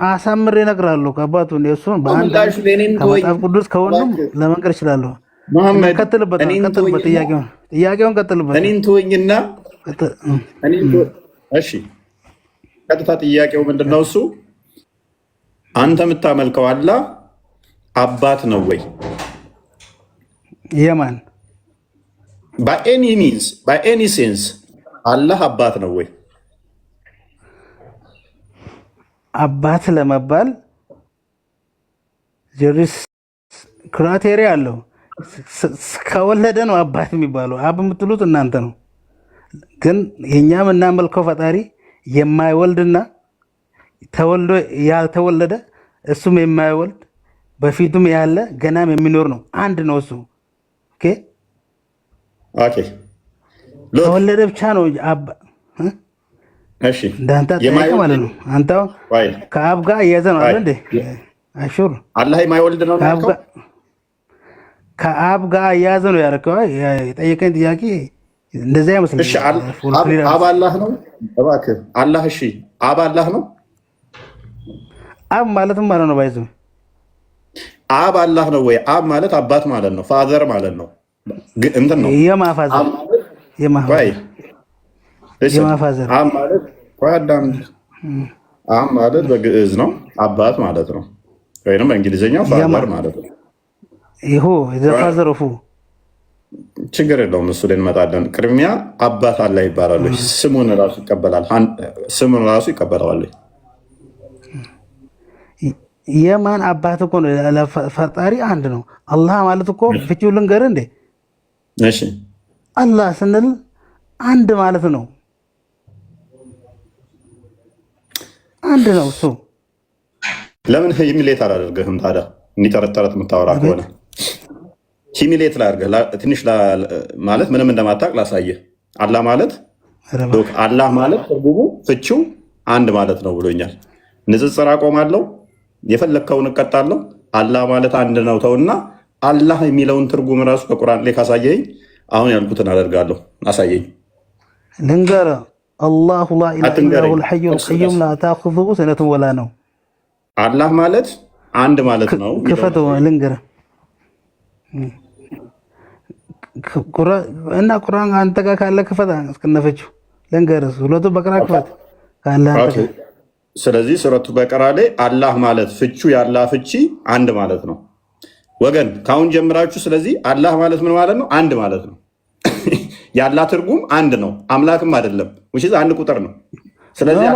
አሳምሬ እነግርሃለሁ ከአባቱ እሱን ከመጽሐፍ ቅዱስ ከሁሉም ለመንገር እችላለሁ። ቀጥልበት፣ ጥያቄውን ቀጥልበት። እኔን ተወኝና እሺ፣ ቀጥታ ጥያቄው ምንድነው? እሱ አንተ የምታመልከው አላህ አባት ነው ወይ? የማን በኤኒ ሚንስ በኤኒ ሴንስ አላህ አባት ነው ወይ? አባት ለመባል ጀሪስ ክራቴሪያ አለው። ከወለደ ነው አባት የሚባለው። አብ የምትሉት እናንተ ነው። ግን የኛ የምናመልከው ፈጣሪ የማይወልድና ተወልዶ ያልተወለደ እሱም የማይወልድ በፊቱም ያለ ገናም የሚኖር ነው። አንድ ነው እሱ። ተወለደ ብቻ ነው እንዳንተ ጠይቀህ ማለት ነው። አንተ ከአብ ጋር እያዘ ነው አለ እንዴ? አሹር አላህ የማይወልድ ነው ያልከው? ከአብ ጋር እያዘ ነው ያልከው። የጠየቀኝ ጥያቄ እንደዛ ይመስላል። እሺ አብ አላህ ነው እባክህ። አላህ እሺ አብ አላህ ነው? አብ ማለትም ማለት ነው ባይዘው አብ አላህ ነው ወይ? አብ ማለት አባት ማለት ነው። ፋዘር ማለት ነው። እንትን ነው የማፋዘር አብ ማለት በግዕዝ ነው አባት ማለት ነው። ወይም በእንግሊዝኛው ፋዘር ማለት ነው። ይሁ ዘፋዘር ኦፍ ችግር የለውም። እሱ ላይ እንመጣለን። ቅድሚያ አባት አላህ ይባላል። ስሙን ራሱ ይቀበላል። ስሙን ራሱ ይቀበለዋል። የማን አባት እኮ ነው? ፈጣሪ አንድ ነው። አላህ ማለት እኮ ፍቺው ልንገርህ እንዴ? እሺ አላህ ስንል አንድ ማለት ነው። አንድ ነው እሱ። ለምን ሂሚሌት አላደርግህም ታዲያ? እንዲጠረጠረት የምታወራ ከሆነ ሂሚሌት ላድርግህ። ትንሽ ማለት ምንም እንደማታውቅ ላሳየህ። አላህ ማለት ትርጉሙ ፍቺው አንድ ማለት ነው ብሎኛል። ንጽጽር አቆማለሁ፣ የፈለግከውን እቀጣለሁ። አላህ ማለት አንድ ነው ተውና፣ አላህ የሚለውን ትርጉም ራሱ ከቁርአን ላይ ካሳየኝ አሁን ያልኩትን አደርጋለሁ። አሳየኝ። ልንገርህ፣ አላሁ ላ ኢላሃ ኢለሁል ሐዩል ቀዩም ላ ተእኹዙሁ ሲነቱን ወላ ነውም። አላህ ማለት አንድ ማለት ነው። ክፈተው ልንገርህ እና ቁርአን አንተ ጋር ካለ ክፈት። እስከነፈችው ልንገርህ፣ ሱረቱ በቀራ ክፈት ካለ አንተ ጋር። ስለዚህ ሱረቱ በቀራ ላይ አላህ ማለት ፍቹ የአላህ ፍቺ አንድ ማለት ነው ወገን፣ ካሁን ጀምራችሁ። ስለዚህ አላህ ማለት ምን ማለት ነው? አንድ ማለት ነው። የአላህ ትርጉም አንድ ነው፣ አምላክም አይደለም። አንድ ቁጥር ነው። ስለዚህ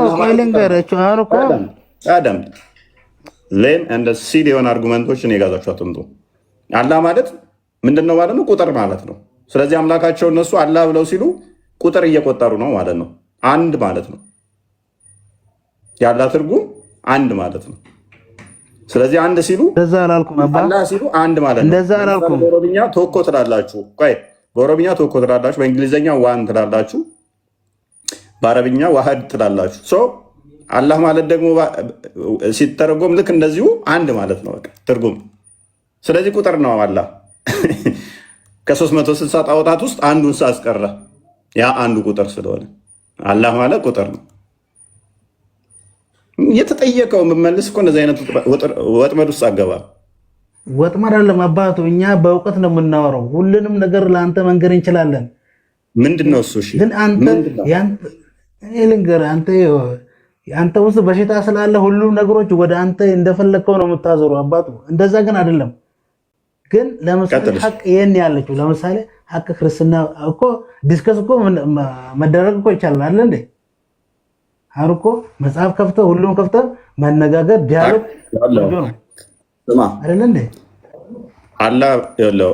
አዳም ሌም እንደ ሲል የሆነ አርጉመንቶችን የጋዛችሁ አትምጡ። አላህ ማለት ምንድን ነው ማለት ነው? ቁጥር ማለት ነው። ስለዚህ አምላካቸው እነሱ አላህ ብለው ሲሉ ቁጥር እየቆጠሩ ነው ማለት ነው። አንድ ማለት ነው። የአላህ ትርጉም አንድ ማለት ነው። ስለዚህ አንድ ሲሉ አላህ ሲሉ አንድ ማለት ነው። በኦሮምኛ ቶኮ ትላላችሁ። ቆይ በኦሮምኛ ቶኮ ትላላችሁ፣ በእንግሊዝኛ ዋን ትላላችሁ፣ በአረብኛ ዋህድ ትላላችሁ። አላህ ማለት ደግሞ ሲተረጎም ልክ እንደዚሁ አንድ ማለት ነው በቃ ትርጉም። ስለዚህ ቁጥር ነው አላህ። ከ360 ጣዖታት ውስጥ አንዱን ሳስቀረ ያ አንዱ ቁጥር ስለሆነ አላህ ማለት ቁጥር ነው። የተጠየቀው የምመልስ እኮ እንደዚህ አይነት ወጥመድ ውስጥ አገባ። ወጥመድ አለም አባቱ። እኛ በእውቀት ነው የምናወራው። ሁሉንም ነገር ለአንተ መንገር እንችላለን። ምንድን ነው እሱ? ግን አንተ ውስጥ በሽታ ስላለ ሁሉም ነገሮች ወደ አንተ እንደፈለግከው ነው የምታዞሩ አባቱ። እንደዛ ግን አይደለም። ግን ለምሳሌ ሐቅ ይሄን ያለችው ለምሳሌ ሐቅ ክርስትና እኮ ዲስከስ እኮ መደረግ እኮ ይቻላል አይደል እንዴ? አርኮ መጽሐፍ ከፍተህ ሁሉም ከፍተህ መነጋገር ዲያሎግ ነው አይደል እንዴ? አላህ ያለው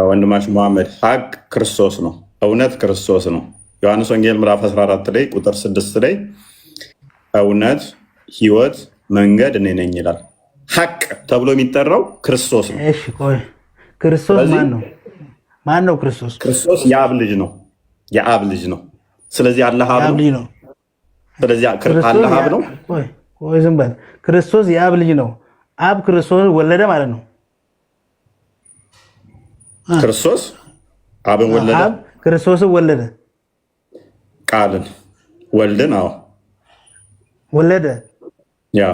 ወንድማችን መሐመድ ሐቅ ክርስቶስ ነው፣ እውነት ክርስቶስ ነው። ዮሐንስ ወንጌል ምዕራፍ 14 ላይ ቁጥር 6 ላይ እውነት፣ ህይወት፣ መንገድ እኔ ነኝ ይላል። ሐቅ ተብሎ የሚጠራው ክርስቶስ ነው። እሺ ቆይ ክርስቶስ ማን ነው? ክርስቶስ የአብ ልጅ ነው። የአብ ልጅ ነው። ስለዚህ አላህ አብ ነው። ስለዚህ አላህ አብ ነው። ቆይ ዝም በል። ክርስቶስ የአብ ልጅ ነው። አብ ክርስቶስ ወለደ ማለት ነው። ክርስቶስ አብን ወለደ። አብ ክርስቶስን ወለደ። ቃልን ወልድን ወለደ። ያ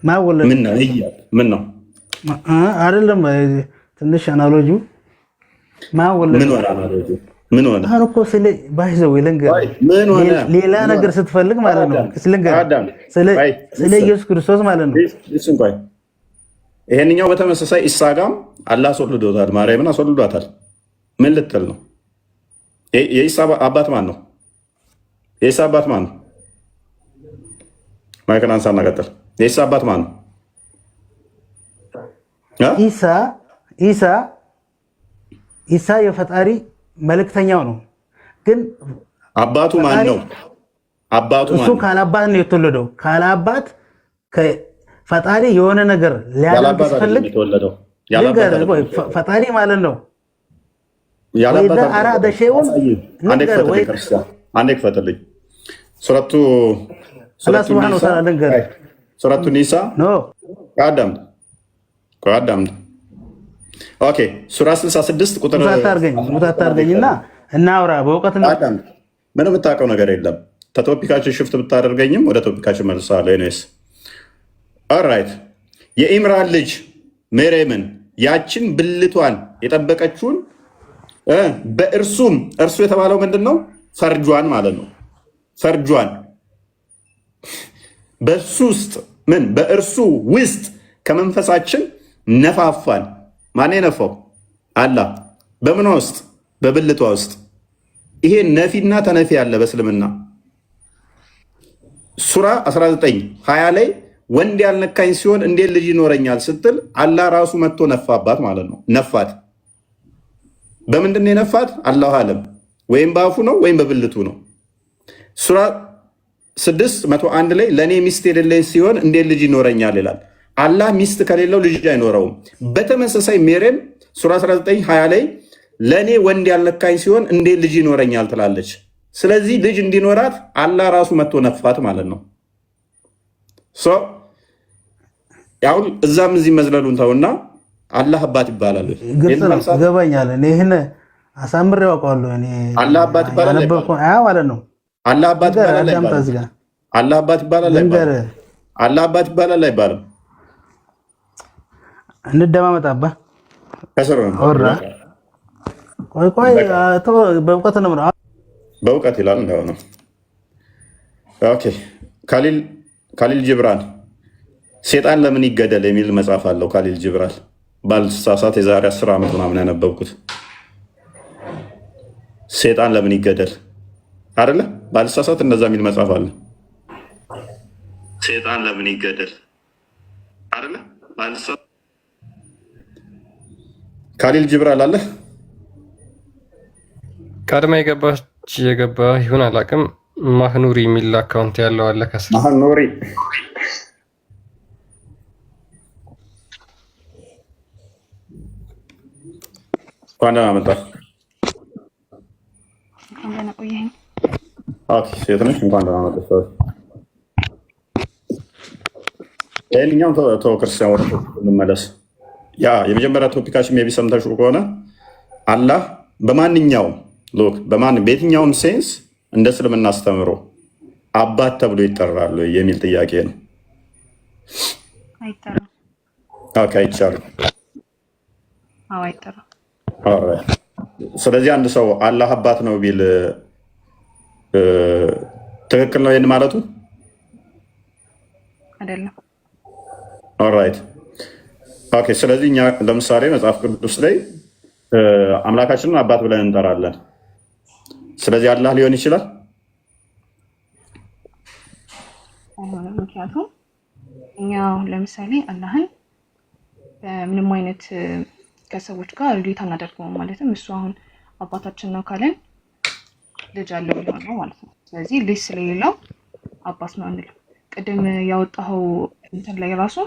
ማን ወለደ? ምን ነው አይደለም። ትንሽ አናሎጂ ማን ወለደ? ምን ሆነ? አሁን እኮ ሌላ ነገር ስትፈልግ ማለት ነው ስለ ኢየሱስ ክርስቶስ ማለት ነው። ይሄንኛው በተመሳሳይ ኢሳ ጋም አላህ አስወልዶታል፣ ማርያምን አስወልዷታል። ምን ልትል ነው? የኢሳ አባት ማን ነው? የኢሳ አባት ማን ነው? ማይከል አንሳና ቀጥል። የኢሳ አባት ማን ነው? ኢሳ የፈጣሪ መልእክተኛው ነው። ግን አባቱ ማን ነው? እሱ ካላባት ነው የተወለደው። ካላባት ፈጣሪ የሆነ ነገር ሊያደርግ ሲፈልግ ፈጣሪ ማለት ነው። አራደ ሸይኡን አንዴ ክፈትልኝ። ሱረቱ ኒሳ አዳምጥ። ኦኬ ሱራ 66 ቁጥር ሙታታርገኝና እናውራ በእውቀት ምንም የምታውቀው ነገር የለም። ከቶፒካችን ሽፍት ብታደርገኝም ወደ ቶፒካችን መልሳለሁ። ኔስ ኦራይት የኢምራን ልጅ ሜሬምን ያችን ብልቷን የጠበቀችውን በእርሱም እርሱ የተባለው ምንድን ነው? ፈርጇን ማለት ነው። ፈርጇን በእርሱ ውስጥ ከመንፈሳችን ነፋፋን ማን የነፋው? አላህ። በምኗ ውስጥ? በብልቷ ውስጥ። ይሄ ነፊና ተነፊ ያለ በእስልምና ሱራ 19:20 ላይ ወንድ ያልነካኝ ሲሆን እንዴት ልጅ ይኖረኛል ስትል አላህ ራሱ መጥቶ ነፋባት ማለት ነው። ነፋት። በምንድን ነው የነፋት? አላሁ አለም። ወይም በአፉ ነው ወይም በብልቱ ነው። ሱራ 6:101 ላይ ለእኔ ሚስት የሌለኝ ሲሆን እንዴት ልጅ ይኖረኛል ይላል። አላህ ሚስት ከሌለው ልጅ አይኖረውም። በተመሳሳይ ሜሬም ሱራ 19:20 ላይ ለእኔ ወንድ ያልነካኝ ሲሆን እንዴት ልጅ ይኖረኛል ትላለች። ስለዚህ ልጅ እንዲኖራት አላህ ራሱ መጥቶ ነፋት ማለት ነው። ያሁን እዛም እዚህ መዝለሉን ተውና አላህ አባት ይባላል። ግልጽ ነው፣ ይገባኛል። እኔ ይህን አሳምሬ አውቀዋለሁ። እኔ አላህ አባት ይባላል ማለት ነው። አላህ አባት ይባላል አላህ አባት ይባላል አላህ አባት ይባላል አይባልም። እንደማመጥ አባ ከስር ወራ ቆይ በእውቀት ነው ማለት በእውቀት ይላል እንደሆነ። ኦኬ ካሊል ጅብራን ሴጣን ለምን ይገደል የሚል መጽሐፍ አለው። ካሊል ጅብራን ባልሳሳት የዛሬ 10 ዓመት ምናምን ያነበብኩት ሴጣን ለምን ይገደል አይደለ? ባልሳሳት እንደዛ የሚል መጽሐፍ አለ። ሴጣን ለምን ይገደል አይደለ? ባልሳሳት ካሊል ጅብራን አለ። ቀድማ የገባ ይሁን አላውቅም። ማህኑሪ የሚል አካውንት ያለው አለ ከስር ማህኑሪ ኳንዳ መጣ። ሴት ነች። እንኳን ደህና መጣሽ። ይህኛው ተው ክርስቲያን ወደ እንመለስ። ያ የመጀመሪያ ቶፒካችን ሜይ ቢ ሰምተሽው ከሆነ አላህ በማንኛውም በየትኛውም ሴንስ እንደ እስልምና አስተምሮ አባት ተብሎ ይጠራሉ የሚል ጥያቄ ነው። አይቻልም። ስለዚህ አንድ ሰው አላህ አባት ነው ቢል ትክክል ነው ይህን ማለቱ አይደለም። ኦራይት ኦኬ። ስለዚህ እኛ ለምሳሌ መጽሐፍ ቅዱስ ላይ አምላካችንን አባት ብለን እንጠራለን። ስለዚህ አላህ ሊሆን ይችላል። ምክንያቱም እኛ ለምሳሌ አላህን በምንም አይነት ከሰዎች ጋር ሪሌት አናደርገውም። ማለትም እሱ አሁን አባታችን ነው ካለን ልጅ አለው ሊሆን ነው ማለት ነው። ስለዚህ ልጅ ስለሌለው አባት ነው አንልም። ቅድም ያወጣኸው እንትን ላይ ራሱ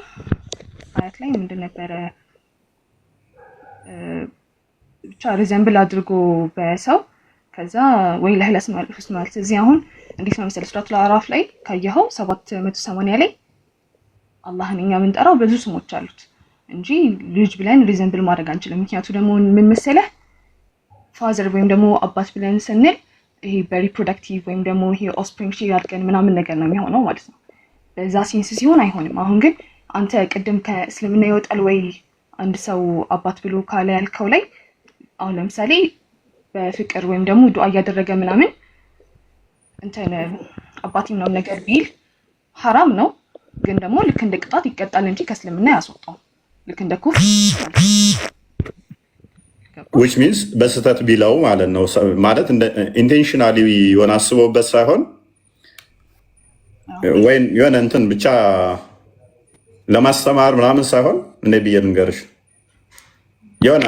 አያት ላይ ምንድን ነበረ ብቻ ሪዘምብል አድርጎ በሰው ከዛ ወይ ለህለ ስማልት እዚህ አሁን እንዴት ነው መሰለህ ሱረቱል አዕራፍ ላይ ካየኸው 780 ላይ አላህን እኛ የምንጠራው ብዙ ስሞች አሉት እንጂ ልጅ ብለን ሪዘምብል ማድረግ አንችልም። ምክንያቱ ደግሞ ምን መሰለህ ፋዘር ወይም ደግሞ አባት ብለን ስንል ይሄ በሪፕሮዳክቲቭ ወይም ደግሞ ይሄ ኦስፕሪንግ ሼር አድርገን ምናምን ነገር ነው የሚሆነው ማለት ነው። በዛ ሴንስ ሲሆን አይሆንም። አሁን ግን አንተ ቅድም ከእስልምና ይወጣል ወይ አንድ ሰው አባት ብሎ ካለ ያልከው ላይ አሁን ለምሳሌ በፍቅር ወይም ደግሞ ዱዓ እያደረገ ምናምን እንትን አባቴ ምናምን ነገር ቢል ሐራም ነው፣ ግን ደግሞ ልክ እንደ ቅጣት ይቀጣል እንጂ ከእስልምና ያስወጣው ልክ እንደ ኩፍር which means በስህተት ቢለው ማለት ነው። ማለት ኢንቴንሽናሊ የሆነ አስበውበት ሳይሆን ወይም የሆነ እንትን ብቻ ለማስተማር ምናምን ሳይሆን እንደ ብዬ ልንገርሽ የሆነ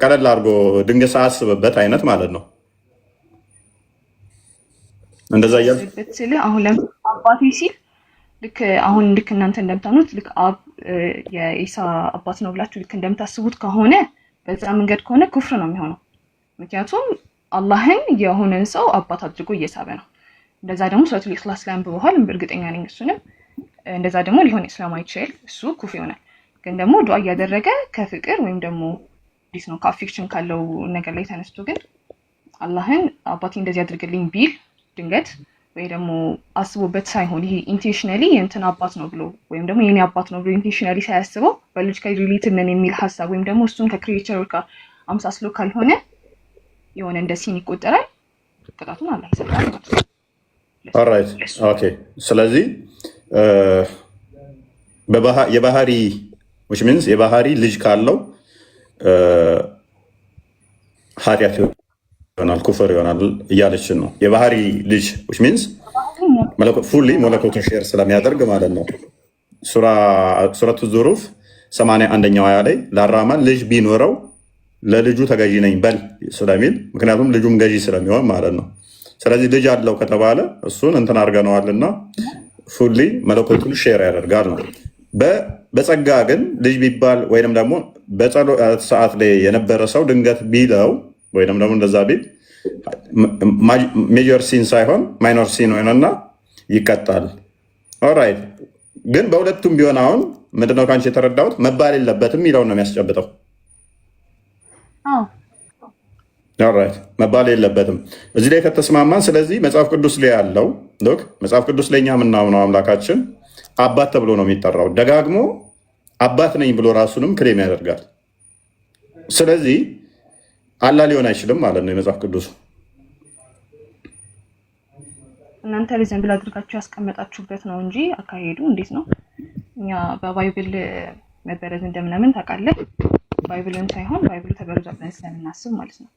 ቀለል አድርጎ ድንገት ሳያስብበት አይነት ማለት ነው። እንደዛ እያልኩ አሁን ለምሳሌ አባቴ ሲል ልክ እናንተ እንደምታምኑት ልክ አብ የኢሳ አባት ነው ብላችሁ ልክ እንደምታስቡት ከሆነ በዛ መንገድ ከሆነ ኩፍር ነው የሚሆነው። ምክንያቱም አላህን የሆነን ሰው አባት አድርጎ እየሳበ ነው። እንደዛ ደግሞ ሱረቱል ኢኽላስ ላይ አንብበዋል፣ እርግጠኛ ነኝ እሱንም። እንደዛ ደግሞ ሊሆን ስለማይችል እሱ ኩፍር ይሆናል። ግን ደግሞ ዱዓ እያደረገ ከፍቅር ወይም ደግሞ እንዴት ነው ከአፌክሽን ካለው ነገር ላይ ተነስቶ ግን አላህን አባቴ እንደዚህ አድርግልኝ ቢል ድንገት ወይ ደግሞ አስቦበት ሳይሆን ይሄ ኢንቴንሽናሊ የእንትን አባት ነው ብሎ ወይም ደግሞ የኔ አባት ነው ብሎ ኢንቴንሽናሊ ሳያስበው ባዮሎጂካሊ ሪሌትድ ነን የሚል ሀሳብ ወይም ደግሞ እሱን ከክሪኤቸር ጋር አምሳስሎ ካልሆነ የሆነ እንደ ሲን ይቆጠራል። ቅጣቱን አላህ ይሰጣል ማለት ነው። ኦልራይት ኦኬ። ስለዚህ የባህሪ which means የባህሪ ልጅ ካለው ኃጢአት ይሆናል፣ ኩፍር ይሆናል እያለችን ነው። የባህሪ ልጅ which means ፉሊ መለኮቱን ሼር ስለሚያደርግ ማለት ነው። ሱረቱ ዙሩፍ 81ኛው አያ ላይ ለአራማን ልጅ ቢኖረው ለልጁ ተገዢ ነኝ በል ስለሚል፣ ምክንያቱም ልጁም ገዢ ስለሚሆን ማለት ነው። ስለዚህ ልጅ አለው ከተባለ እሱን እንትን አድርገነዋልና ፉሊ መለኮቱን ሼር ያደርጋል ነው። በጸጋ ግን ልጅ ቢባል ወይንም ደግሞ በጸሎት ሰዓት ላይ የነበረ ሰው ድንገት ቢለው ወይንም ደግሞ እንደዛ ቢል ሜጀር ሲን ሳይሆን ማይኖር ሲን ሆነና ይቀጣል። ኦራይት። ግን በሁለቱም ቢሆን አሁን ምንድነው ከአንቺ የተረዳሁት መባል የለበትም የሚለውን ነው የሚያስጨብጠው። ኦራይት፣ መባል የለበትም እዚህ ላይ ከተስማማን። ስለዚህ መጽሐፍ ቅዱስ ላይ ያለው መጽሐፍ ቅዱስ ላይ እኛ የምናምነው አምላካችን አባት ተብሎ ነው የሚጠራው። ደጋግሞ አባት ነኝ ብሎ ራሱንም ክሌም ያደርጋል። ስለዚህ አላህ ሊሆን አይችልም ማለት ነው የመጽሐፍ ቅዱሱ። እናንተ ሪዘንብል አድርጋችሁ ያስቀመጣችሁበት ነው እንጂ አካሄዱ እንዴት ነው? እኛ በባይብል መበረዝ እንደምናምን ታውቃለህ። ባይብልን ሳይሆን ባይብሉ ተበርዟል ብለን ስለምናስብ ማለት ነው።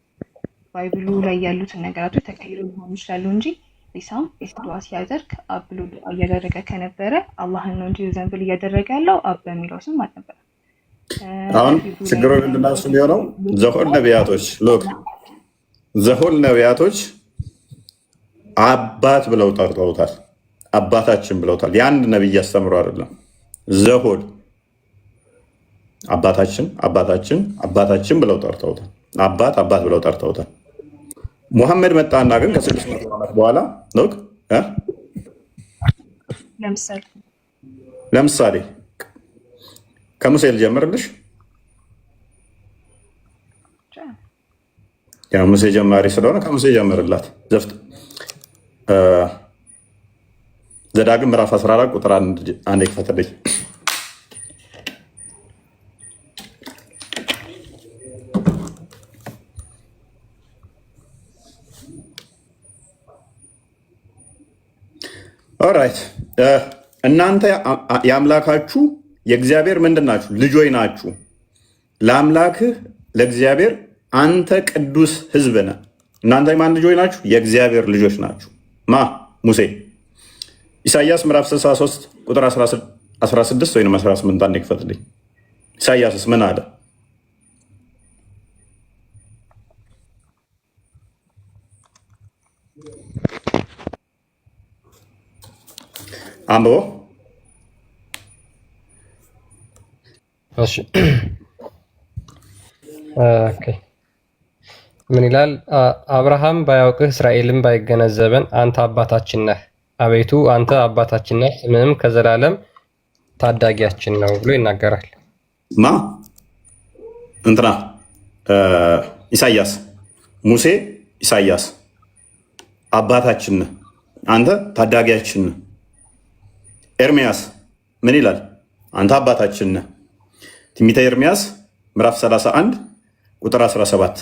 ባይብሉ ላይ ያሉትን ነገራቶች ተቀይሮ ሊሆኑ ይችላሉ እንጂ ኢሳም ዱዓ ሲያደርግ አብ ብሎ ዱዓ እያደረገ ከነበረ አላህን ነው እንጂ ሪዘንብል እያደረገ ያለው አብ በሚለው ስም አልነበረ። አሁን ችግሩ ምንድነው? እሱ የሚሆነው ዘሆል ነቢያቶች አባት ብለው ጠርተውታል። አባታችን ብለውታል። የአንድ ነቢይ ያስተምሩ አይደለም። ዘሆል አባታችን ብለው ጠርተውታል። አባት ብለው ጠርተውታል። ሙሐመድ መጣና ግን ከ600 ዓመት በኋላ ለምሳሌ ከሙሴ ልጀምርልሽ። ሙሴ ጀማሪ ስለሆነ ከሙሴ ጀምርላት። ዘዳግም ምዕራፍ 14 ቁጥር 1 ይክፈትልኝ። ኦራይት፣ እናንተ የአምላካችሁ የእግዚአብሔር ምንድን ናችሁ? ልጆች ናችሁ። ለአምላክህ ለእግዚአብሔር አንተ ቅዱስ ሕዝብ ነህ። እናንተ የማን ልጆች ናችሁ? የእግዚአብሔር ልጆች ናችሁ። ማ? ሙሴ። ኢሳይያስ ምዕራፍ 63 ቁጥር 16 ወይም 18 አንዴ ክፈትልኝ። ኢሳይያስስ ምን አለ? አንብቦ ምን ይላል? አብርሃም ባያውቅህ እስራኤልም ባይገነዘበን አንተ አባታችን ነህ። አቤቱ አንተ አባታችን ነህ፣ ስምህም ከዘላለም ታዳጊያችን ነው ብሎ ይናገራል። ማ? እንትና ኢሳያስ፣ ሙሴ ኢሳያስ አባታችን ነህ፣ አንተ ታዳጊያችን ነህ። ኤርሚያስ ምን ይላል? አንተ አባታችን ነህ። ትንቢተ ኤርሚያስ ምዕራፍ 31 ቁጥር 17።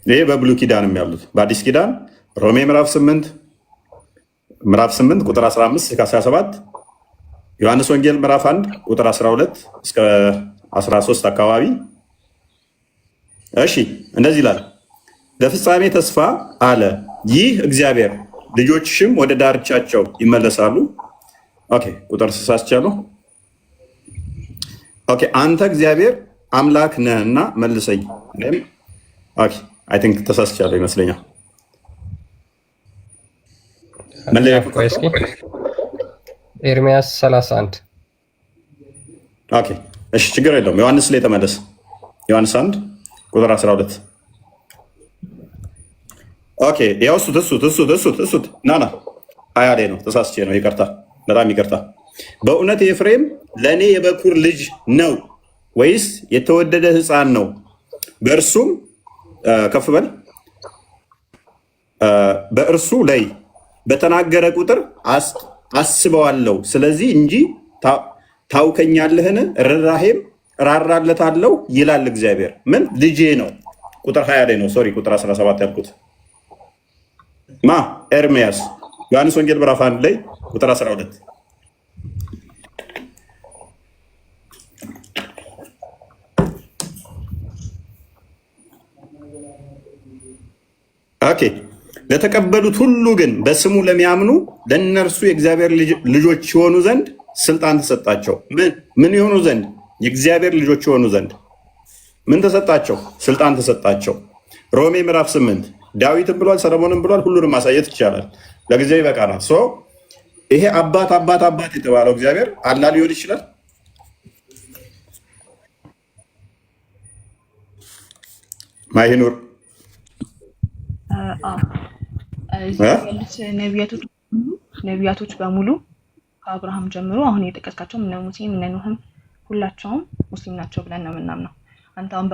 ይሄ በብሉይ ኪዳንም ያሉት። በአዲስ ኪዳን ሮሜ ምዕራፍ 8 ቁጥር 15 እስከ 17፣ ዮሐንስ ወንጌል ምዕራፍ 1 ቁጥር 12 እስከ 13 አካባቢ። እሺ እንደዚህ ይላል፣ ለፍጻሜ ተስፋ አለ ይህ እግዚአብሔር፣ ልጆችሽም ወደ ዳርቻቸው ይመለሳሉ። ኦኬ ቁጥር ተሳስቻለሁ። ኦኬ አንተ እግዚአብሔር አምላክ ነህና መልሰኝ። ኦኬ አይ ቲንክ ተሳስቻለሁ ይመስለኛል። ኤርሚያስ 31 ኦኬ እሺ ችግር የለውም። ዮሐንስ ላይ ተመለስ። ዮሐንስ 1 ቁጥር 12 ኦኬ ያው እሱት ናና አያ ላይ ነው። ተሳስቼ ነው። ይቅርታ፣ በጣም ይቅርታ። በእውነት ኤፍሬም ለእኔ የበኩር ልጅ ነው ወይስ የተወደደ ሕፃን ነው? በእርሱም ከፍ በል በእርሱ ላይ በተናገረ ቁጥር አስበዋለሁ። ስለዚህ እንጂ ታውከኛለህን? ርኅራኄም ራራለታለሁ ይላል እግዚአብሔር። ምን ልጄ ነው? ቁጥር 20 ላይ ነው። ሶሪ ቁጥር 17 ያልኩት ማ? ኤርሚያስ። ዮሐንስ ወንጌል ምዕራፍ 1 ላይ ቁጥር 12 ኦኬ። ለተቀበሉት ሁሉ ግን በስሙ ለሚያምኑ ለእነርሱ የእግዚአብሔር ልጆች የሆኑ ዘንድ ስልጣን ተሰጣቸው። ምን የሆኑ ዘንድ? የእግዚአብሔር ልጆች የሆኑ ዘንድ ምን ተሰጣቸው? ስልጣን ተሰጣቸው። ሮሜ ምዕራፍ 8 ዳዊትም ብሏል፣ ሰለሞንም ብሏል። ሁሉንም ማሳየት ይቻላል። ለጊዜው ይበቃናል። ይሄ አባት አባት አባት የተባለው እግዚአብሔር አላህ ሊሆን ይችላል? ማይኑር ያሉት ነቢያቶች በሙሉ ከአብርሃም ጀምሮ አሁን የጠቀስካቸው እነ ሙሴም እነ ኖህም ሁላቸውም ሙስሊም ናቸው ብለን ነው የምናምነው። አንተ አሁን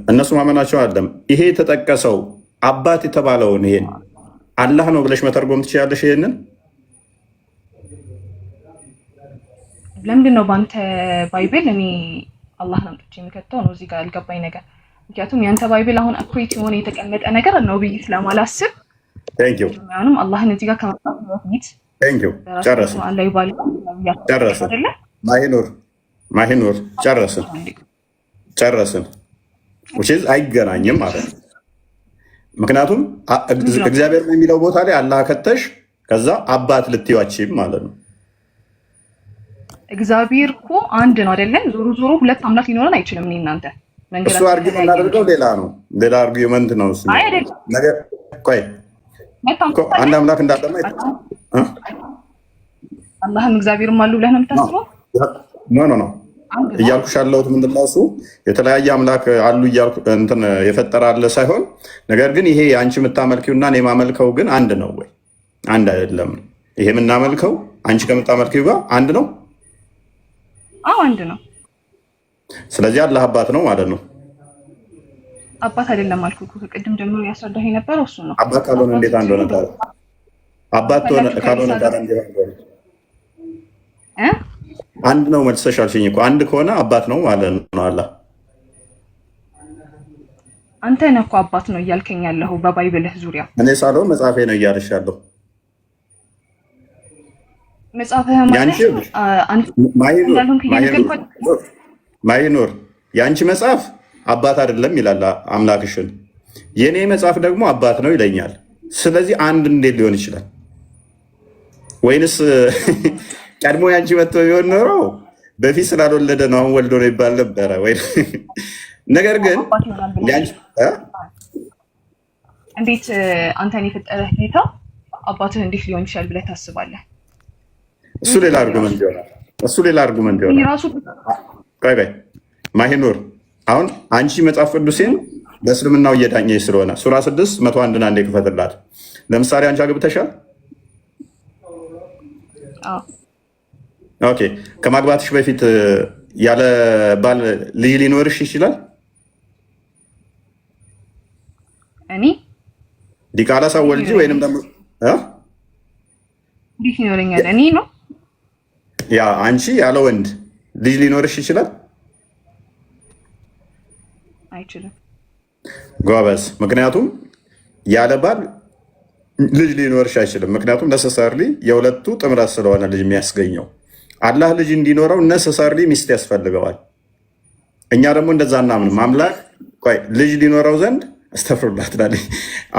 እነሱ ማመናቸውን አይደለም። ይሄ የተጠቀሰው አባት የተባለውን ይሄን አላህ ነው ብለሽ መተርጎም ትችላለሽ። ይሄንን ለምንድን ነው በአንተ ባይብል እኔ አላህ ነው ጥቼ የሚከተው ነው? እዚህ ጋር አልገባኝ ነገር። ምክንያቱም ያንተ ባይብል አሁን አኩሬት የሆነ የተቀመጠ ነገር ነው ብዬ ስለማላስብ ምንም አላህን እዚህ ጋር ከመጣው በፊት ጨረስን። ማሂኑር ጨረስን። አይገናኝም ማለት ነው። ምክንያቱም እግዚአብሔር የሚለው ቦታ ላይ አላህ ከተሽ ከዛ አባት ልትዩዋችም ማለት ነው። እግዚአብሔር እኮ አንድ ነው አይደለም? ዞሮ ዞሮ ሁለት አምላክ ሊኖረን አይችልም። እኔ እናንተ እሱ አርጊመንት እናደርገው ሌላ ነው፣ ሌላ አርጊመንት ነው እሱ ነገር። ቆይ አንድ አምላክ እንዳለማ አላህም እግዚአብሔርም አሉ ብለህ ነው የምታስበው? ኖ እያልኩሽ ያለሁት ምንድን ነው እሱ የተለያየ አምላክ አሉ እያልኩ እንትን የፈጠረ አለ ሳይሆን፣ ነገር ግን ይሄ አንቺ የምታመልኪው እና እኔ የማመልከው ግን አንድ ነው ወይ? አንድ አይደለም። ይሄ የምናመልከው አንቺ ከምታመልኪው ጋር አንድ ነው? አንድ ነው። ስለዚህ አላህ አባት ነው ማለት ነው። አባት አይደለም አልኩ እኮ ከቅድም ጀምሮ ያስረዳህ የነበረው እሱ ነው። አባት ካልሆነ እንዴት አንድ ሆነ ታዲያ? አባት ካልሆነ ታዲያ እንዴት አንድ ነው? መልሰሽ አልሽኝ እኮ አንድ ከሆነ አባት ነው ማለት ነው አላህ። አንተ ነህ እኮ አባት ነው እያልከኝ ያለኸው በባይብልህ ዙሪያ። እኔ ሳልሆን መጽሐፌ ነው እያልሽ ያለው። መጽሐፍህ ማይኖር የአንቺ መጽሐፍ አባት አይደለም ይላል አምላክሽን፣ የእኔ መጽሐፍ ደግሞ አባት ነው ይለኛል። ስለዚህ አንድ እንዴት ሊሆን ይችላል? ወይንስ ቀድሞ ያንቺ መጥቶ ቢሆን ኖሮ በፊት ስላልወለደ ነው አሁን ወልዶ ነው ይባል ነበረ ወይ? ነገር ግን እንዴት አንተን የፈጠረህ ጌታ አባትህ እንዴት ሊሆን ይችላል ብለህ ታስባለህ? እሱ ሌላ አርጉመንት ይሆናል። ቆይ ማሂኑር፣ አሁን አንቺ መጽሐፍ ቅዱሴን በእስልምናው እየዳኘች ስለሆነ ሱራ 6:101 አንዴ ክፈትላት። ለምሳሌ አንቺ አግብተሻል? ኦኬ። ከማግባትሽ በፊት ያለ ባል ልጅ ሊኖርሽ ይችላል? እኔ ዲቃላ ሳወልጂ ወይንም ደግሞ ልጅ ይኖረኛል? እኔ ነው ያ አንቺ ያለ ወንድ ልጅ ሊኖርሽ ይችላል? አይችልም። ጎበዝ። ምክንያቱም ያለ ባል ልጅ ሊኖርሽ አይችልም። ምክንያቱም ነሰሰርሊ የሁለቱ ጥምረት ስለሆነ ልጅ የሚያስገኘው። አላህ ልጅ እንዲኖረው ነሰሰርሊ ሚስት ያስፈልገዋል። እኛ ደግሞ እንደዛ እናምንም። አምላክ ልጅ ሊኖረው ዘንድ አስተፍሩላት ትላለች።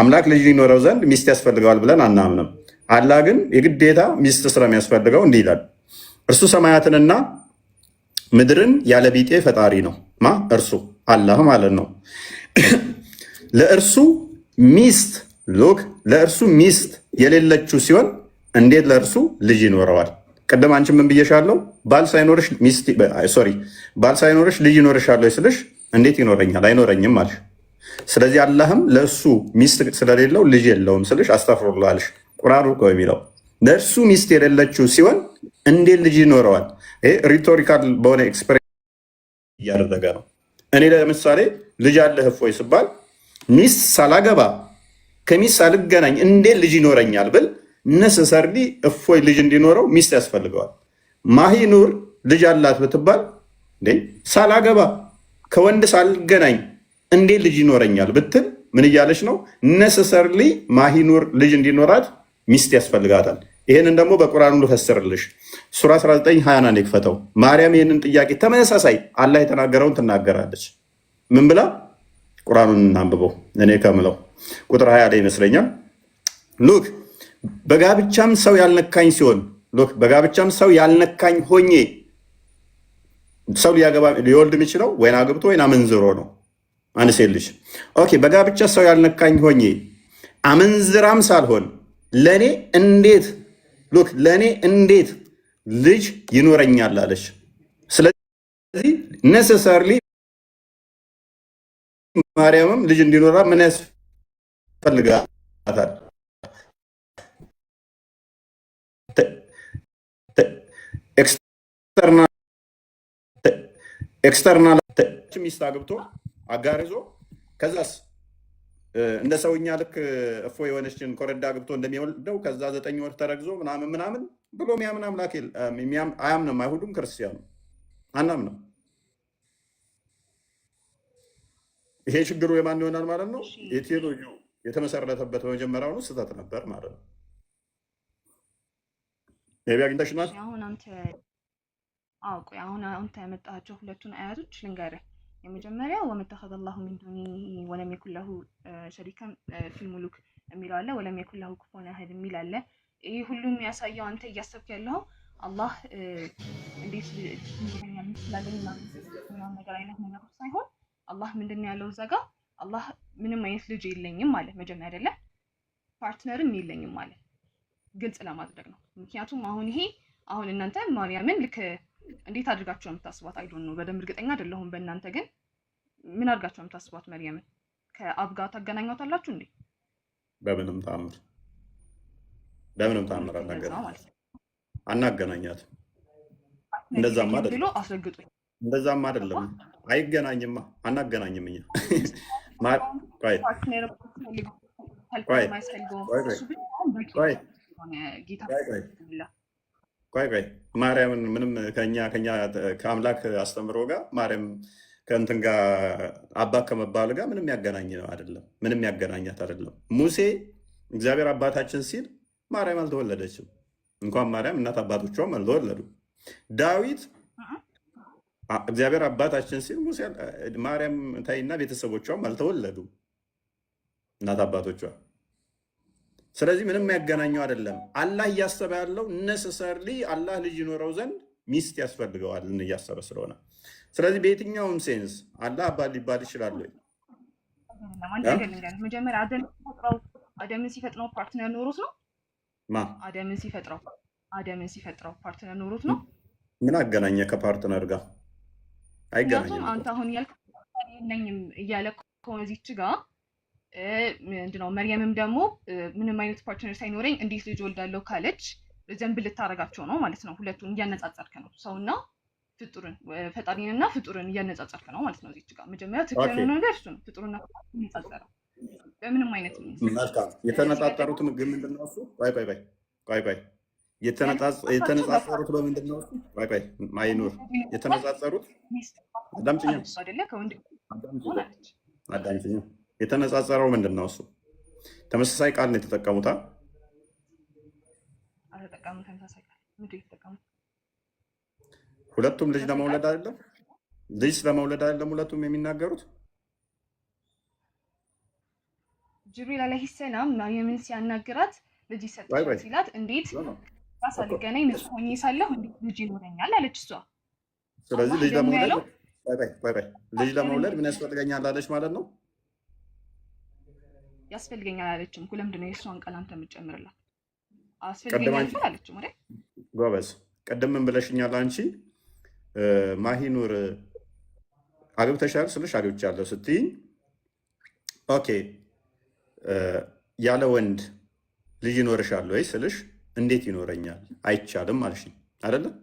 አምላክ ልጅ ሊኖረው ዘንድ ሚስት ያስፈልገዋል ብለን አናምንም። አላህ ግን የግዴታ ሚስት ስለሚያስፈልገው እንዲህ ይላል፣ እርሱ ሰማያትንና ምድርን ያለ ቢጤ ፈጣሪ ነው። እርሱ አላህ ማለት ነው። ለእርሱ ሚስት ለእርሱ ሚስት የሌለችው ሲሆን እንዴት ለእርሱ ልጅ ይኖረዋል? ቅድም አንቺ ምን ብዬሻለሁ? ባል ሳይኖርሽ ልጅ ይኖርሻል ስልሽ እንዴት ይኖረኛል? አይኖረኝም አልሽ። ስለዚህ አላህም ለእሱ ሚስት ስለሌለው ልጅ የለውም ስልሽ አስተፍሩላህ አልሽ። ቁርአኑ እኮ የሚለው ለእርሱ ሚስት የሌለችው ሲሆን እንዴት ልጅ ይኖረዋል? ይሄ ሪቶሪካል በሆነ ኤክስፕሬስ እያደረገ ነው። እኔ ለምሳሌ ልጅ አለህ እፎይ ስባል ሚስት ሳላገባ ከሚስት ሳልገናኝ እንዴት ልጅ ይኖረኛል ብል ነሰሰርሊ እፎይ ልጅ እንዲኖረው ሚስት ያስፈልገዋል። ማሂኑር ልጅ አላት ብትባል ሳላገባ ከወንድ ሳልገናኝ እንዴት ልጅ ይኖረኛል ብትል ምን እያለች ነው? ነሰሰርሊ ማሂኑር ልጅ እንዲኖራት ሚስት ያስፈልጋታል። ይህንን ደግሞ በቁርአኑ ልፈስርልሽ። ሱራ 19:21 ይክፈተው። ማርያም ይህንን ጥያቄ ተመሳሳይ አላህ የተናገረውን ትናገራለች። ምን ብላ? ቁርአኑን እናንብበው። እኔ ከምለው ቁጥር 20 ላይ ይመስለኛል። ሉክ በጋብቻም ሰው ያልነካኝ ሲሆን ሉክ በጋብቻም ሰው ያልነካኝ ሆኜ ሰው ሊወልድ የሚችለው ወይን አግብቶ ወይን አመንዝሮ ነው። አንድ ሴት ልጅ ኦኬ። በጋብቻ ሰው ያልነካኝ ሆኜ አመንዝራም ሳልሆን ለእኔ እንዴት ልጅ ይኖረኛል አለች። ስለዚህ ነሰሰርሊ ማርያምም ልጅ እንዲኖራ ምን ያስፈልጋታል? ኤክስተርናል ሚስት አግብቶ አጋርዞ ከዛስ እንደ ሰውኛ ልክ እፎ የሆነችን ኮረዳ አግብቶ እንደሚወልደው ከዛ 9 ወር ተረግዞ ምናምን ብሎ የሚያምን አምላክ አያምንም። አይሁዱም ክርስቲያኑ አናምንም። ይሄ ችግሩ የማን ይሆናል ማለት ነው? የቴዎሎጂው የተመሰረተበት በመጀመሪያውኑ ስህተት ነበር ማለት ነው። ቢ አግኝተሽናል። አሁን አንተ ያመጣቸው ሁለቱን አያቶች ልንገርህ። የመጀመሪያው ወመተኸዘ አላሁ ሚን ዱኒሂ ወለም የኩን ለሁ ሸሪከን ፊል ሙሉክ የሚለው አለ። ወለም የኩን ለሁ ኩፉወን አሐድ የሚል አለ። ይህ ሁሉም የሚያሳየው አንተ እያሰብክ ያለው አላህ እንዴት ስላለኝ ነገር አይነት ነገር ሳይሆን አላህ ምንድን ያለው እዛ ጋር አላህ ምንም አይነት ልጅ የለኝም ማለት መጀመሪያ አይደለም፣ ፓርትነርም የለኝም ማለት ግልጽ ለማድረግ ነው። ምክንያቱም አሁን እናንተ ማርያምን ልክ እንዴት አድርጋችሁ የምታስቧት አይዶን ነው፣ በደንብ እርግጠኛ አይደለሁም። በእናንተ ግን ምን አድርጋችሁ የምታስቧት መርያምን ከአብ ጋር ታገናኟታላችሁ እንዴ? በምንም ተአምር አናገናኛት። እንደዛም አይደለም አይገናኝማ፣ አናገናኝም እኛ ቆይ ማርያምን ምንም ከአምላክ አስተምሮ ጋር ማርያም ከእንትን ጋር አባት ከመባል ጋር ምንም ያገናኝ አይደለም። ምንም ያገናኛት አይደለም። ሙሴ እግዚአብሔር አባታችን ሲል ማርያም አልተወለደችም። እንኳን ማርያም እናት አባቶቿም አልተወለዱ። ዳዊት እግዚአብሔር አባታችን ሲል ማርያም ታይና ቤተሰቦቿም አልተወለዱ እናት አባቶቿ። ስለዚህ ምንም ያገናኘው አይደለም። አላህ እያሰበ ያለው ነሰሰርሊ አላህ ልጅ ይኖረው ዘንድ ሚስት ያስፈልገዋል እያሰበ ስለሆነ፣ ስለዚህ በየትኛውም ሴንስ አላህ አባት ሊባል ይችላል ወይ? መጀመሪያ አደምን ሲፈጥረው ፓርትነር ኖሮት ነው። አደምን ሲፈጥረው ፓርትነር ኖሮት ነው። ምን አገናኘ ከፓርትነር ጋር? አይገናኝም። አንተ አሁን ያልከው የለኝም እያለ ከሆነ እዚች ጋር ምንድነው መርየምም ደግሞ ምንም አይነት ፓርትነር ሳይኖረኝ እንዴት ልጅ ወልዳለሁ ካለች ዘንብ ልታረጋቸው ነው ማለት ነው። ሁለቱን እያነጻጸርክ ነው። ሰውና ፍጡርን፣ ፈጣሪንና ፍጡርን እያነጻጸርክ ነው ማለት ነው። እዚች ጋር መጀመሪያ ትክክለኛ ነገር እሱ ነው። ፍጡርና እያነጻጸረ በምንም አይነት የተነጻጸሩት ግን ምንድነው እሱ? ቆይ የተነጻጸሩት በምንድን ነው እሱ? ቆይ ማይኖር የተነጻጸሩት አዳምጪኝ የተነጻጸረው ምንድን ነው እሱ? ተመሳሳይ ቃል ነው የተጠቀሙት። ሁለቱም ልጅ ለመውለድ አይደለም ሁለቱም የሚናገሩት። ጅብሪል አለይሂ ሰላም ማርያምን ሲያናግራት ልጅ ይሰጣል ሲላት እንዴት ሳልገናኝ ንጹህ ሆኜ ሳለሁ እንዴት ልጅ ይኖረኛል አለች እሷ። ስለዚህ ልጅ ለመውለድ ምን ያስፈልገኛል አለች ማለት ነው። ያስፈልገኛል አለችም እኮ። ለምንድን ነው የእሷን ቃል አንተ የምትጨምርላት? አስፈልገኛል አለችም አይደል? ጎበዝ። ቅድም ምን ብለሽኛል አንቺ? ማሂኑር አግብተሻል ስልሽ አግብቻለሁ ስትይኝ፣ ኦኬ ያለ ወንድ ልጅ ይኖርሻል ወይ ስልሽ እንዴት ይኖረኛል አይቻልም አልሽኝ አይደለም?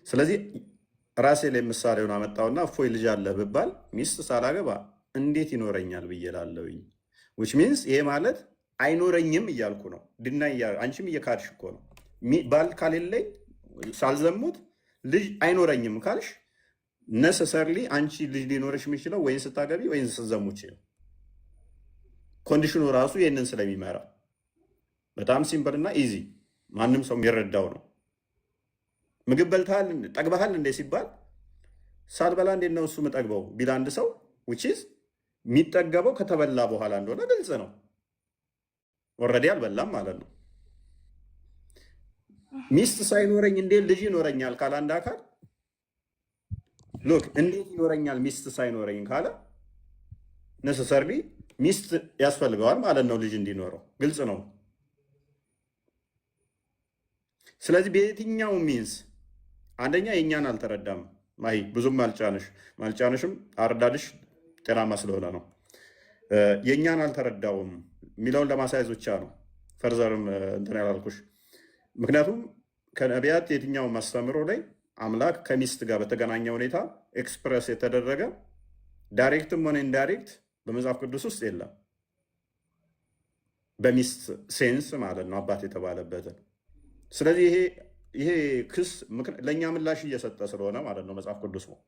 ስለዚህ ራሴ ላይ ምሳሌውን አመጣውና እፎይ ልጅ አለ ብባል ሚስት ሳላገባ እንዴት ይኖረኛል ብዬ እላለሁኝ። ዊች ሚንስ ይሄ ማለት አይኖረኝም እያልኩ ነው። አንቺም እየካድሽ እኮ ነው። ባል ካሌለኝ ሳልዘሙት ልጅ አይኖረኝም ካልሽ ነሰሰርሊ አንቺ ልጅ ሊኖረሽ የሚችለው ወይን ስታገቢ ወይን ስትዘሙች ነው። ኮንዲሽኑ ራሱ ይህንን ስለሚመራ በጣም ሲምፕል እና ኢዚ ማንም ሰው የሚረዳው ነው። ምግብ በልተሃል ጠግበሃል እንደ ሲባል ሳልበላ እንዴት ነው እሱ የምጠግበው ቢል አንድ ሰው which is የሚጠገበው ከተበላ በኋላ እንደሆነ ግልጽ ነው። ኦልሬዲ አልበላም ማለት ነው። ሚስት ሳይኖረኝ እንዴት ልጅ ይኖረኛል ካለ አንድ አካል ሎክ እንዴት ይኖረኛል ሚስት ሳይኖረኝ ካለ ነሰሰርሊ ሚስት ያስፈልገዋል ማለት ነው ልጅ እንዲኖረው ግልጽ ነው። ስለዚህ በየትኛው ሚንስ አንደኛ የእኛን አልተረዳም። ማሂ ብዙም ማልጫንሽም አረዳድሽ ጤናማ ስለሆነ ነው። የእኛን አልተረዳውም የሚለውን ለማሳየት ብቻ ነው ፈርዘርም እንትን ያላልኩሽ። ምክንያቱም ከነቢያት የትኛው ማስተምሮ ላይ አምላክ ከሚስት ጋር በተገናኘ ሁኔታ ኤክስፕረስ የተደረገ ዳይሬክትም ሆነ ኢንዳይሬክት በመጽሐፍ ቅዱስ ውስጥ የለም። በሚስት ሴንስ ማለት ነው አባት የተባለበትን። ስለዚህ ይሄ ክስ ለእኛ ምላሽ እየሰጠ ስለሆነ ማለት ነው መጽሐፍ ቅዱስ ነው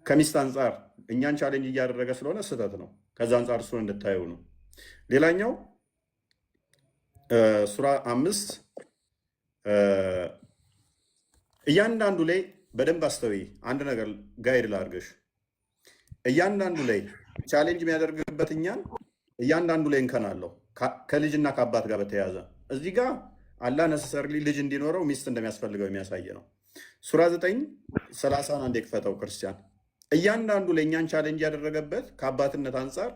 ከሚስት አንጻር እኛን ቻሌንጅ እያደረገ ስለሆነ ስህተት ነው። ከዛ አንጻር እሱን እንድታየው ነው። ሌላኛው ሱራ 5 እያንዳንዱ ላይ በደንብ አስተዊ። አንድ ነገር ጋይድ ላድርግሽ። እያንዳንዱ ላይ ቻሌንጅ የሚያደርግበት እኛን እያንዳንዱ ላይ እንከን አለው ከልጅና ከአባት ጋር በተያያዘ እዚህ ጋር አላህ ነሰሰርሊ ልጅ እንዲኖረው ሚስት እንደሚያስፈልገው የሚያሳይ ነው። ሱራ 9:30 አንዴ ክፈተው ክርስቲያን። እያንዳንዱ ላይ እኛን ቻሌንጅ ያደረገበት ከአባትነት አንጻር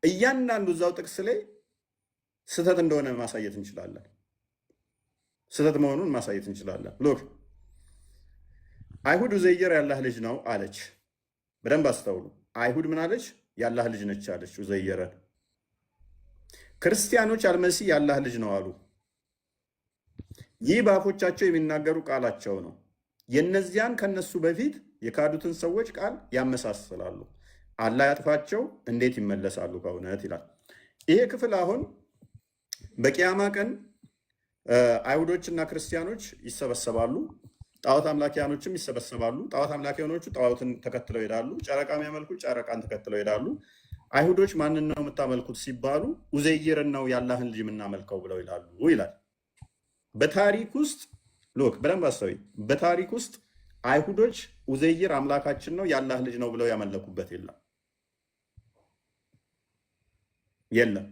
እያንዳንዱ እዛው ጥቅስ ላይ ስህተት እንደሆነ ማሳየት እንችላለን። ስህተት መሆኑን ማሳየት እንችላለን። ሎክ አይሁድ ኡዘይር ያላህ ልጅ ነው አለች። በደንብ አስተውሉ። አይሁድ ምን አለች? ያላህ ልጅ ነች አለች ኡዘይርን። ክርስቲያኖች አልመሲ ያላህ ልጅ ነው አሉ። ይህ በአፎቻቸው የሚናገሩ ቃላቸው ነው። የነዚያን ከነሱ በፊት የካዱትን ሰዎች ቃል ያመሳስላሉ። አላህ ያጥፋቸው፣ እንዴት ይመለሳሉ ከእውነት ይላል። ይሄ ክፍል አሁን በቂያማ ቀን አይሁዶችና ክርስቲያኖች ይሰበሰባሉ፣ ጣዖት አምላኪያኖችም ይሰበሰባሉ። ጣዖት አምላኪያኖቹ ጣዖትን ተከትለው ይሄዳሉ፣ ጨረቃ የሚያመልኩ ጨረቃን ተከትለው ይሄዳሉ። አይሁዶች ማንን ነው የምታመልኩት ሲባሉ ኡዘይርን ነው ያላህን ልጅ የምናመልከው ብለው ይላሉ ይላል። በታሪክ ውስጥ ሎክ በደንብ አስተውይ። በታሪክ ውስጥ አይሁዶች ኡዘይር አምላካችን ነው ያላህ ልጅ ነው ብለው ያመለኩበት የለም።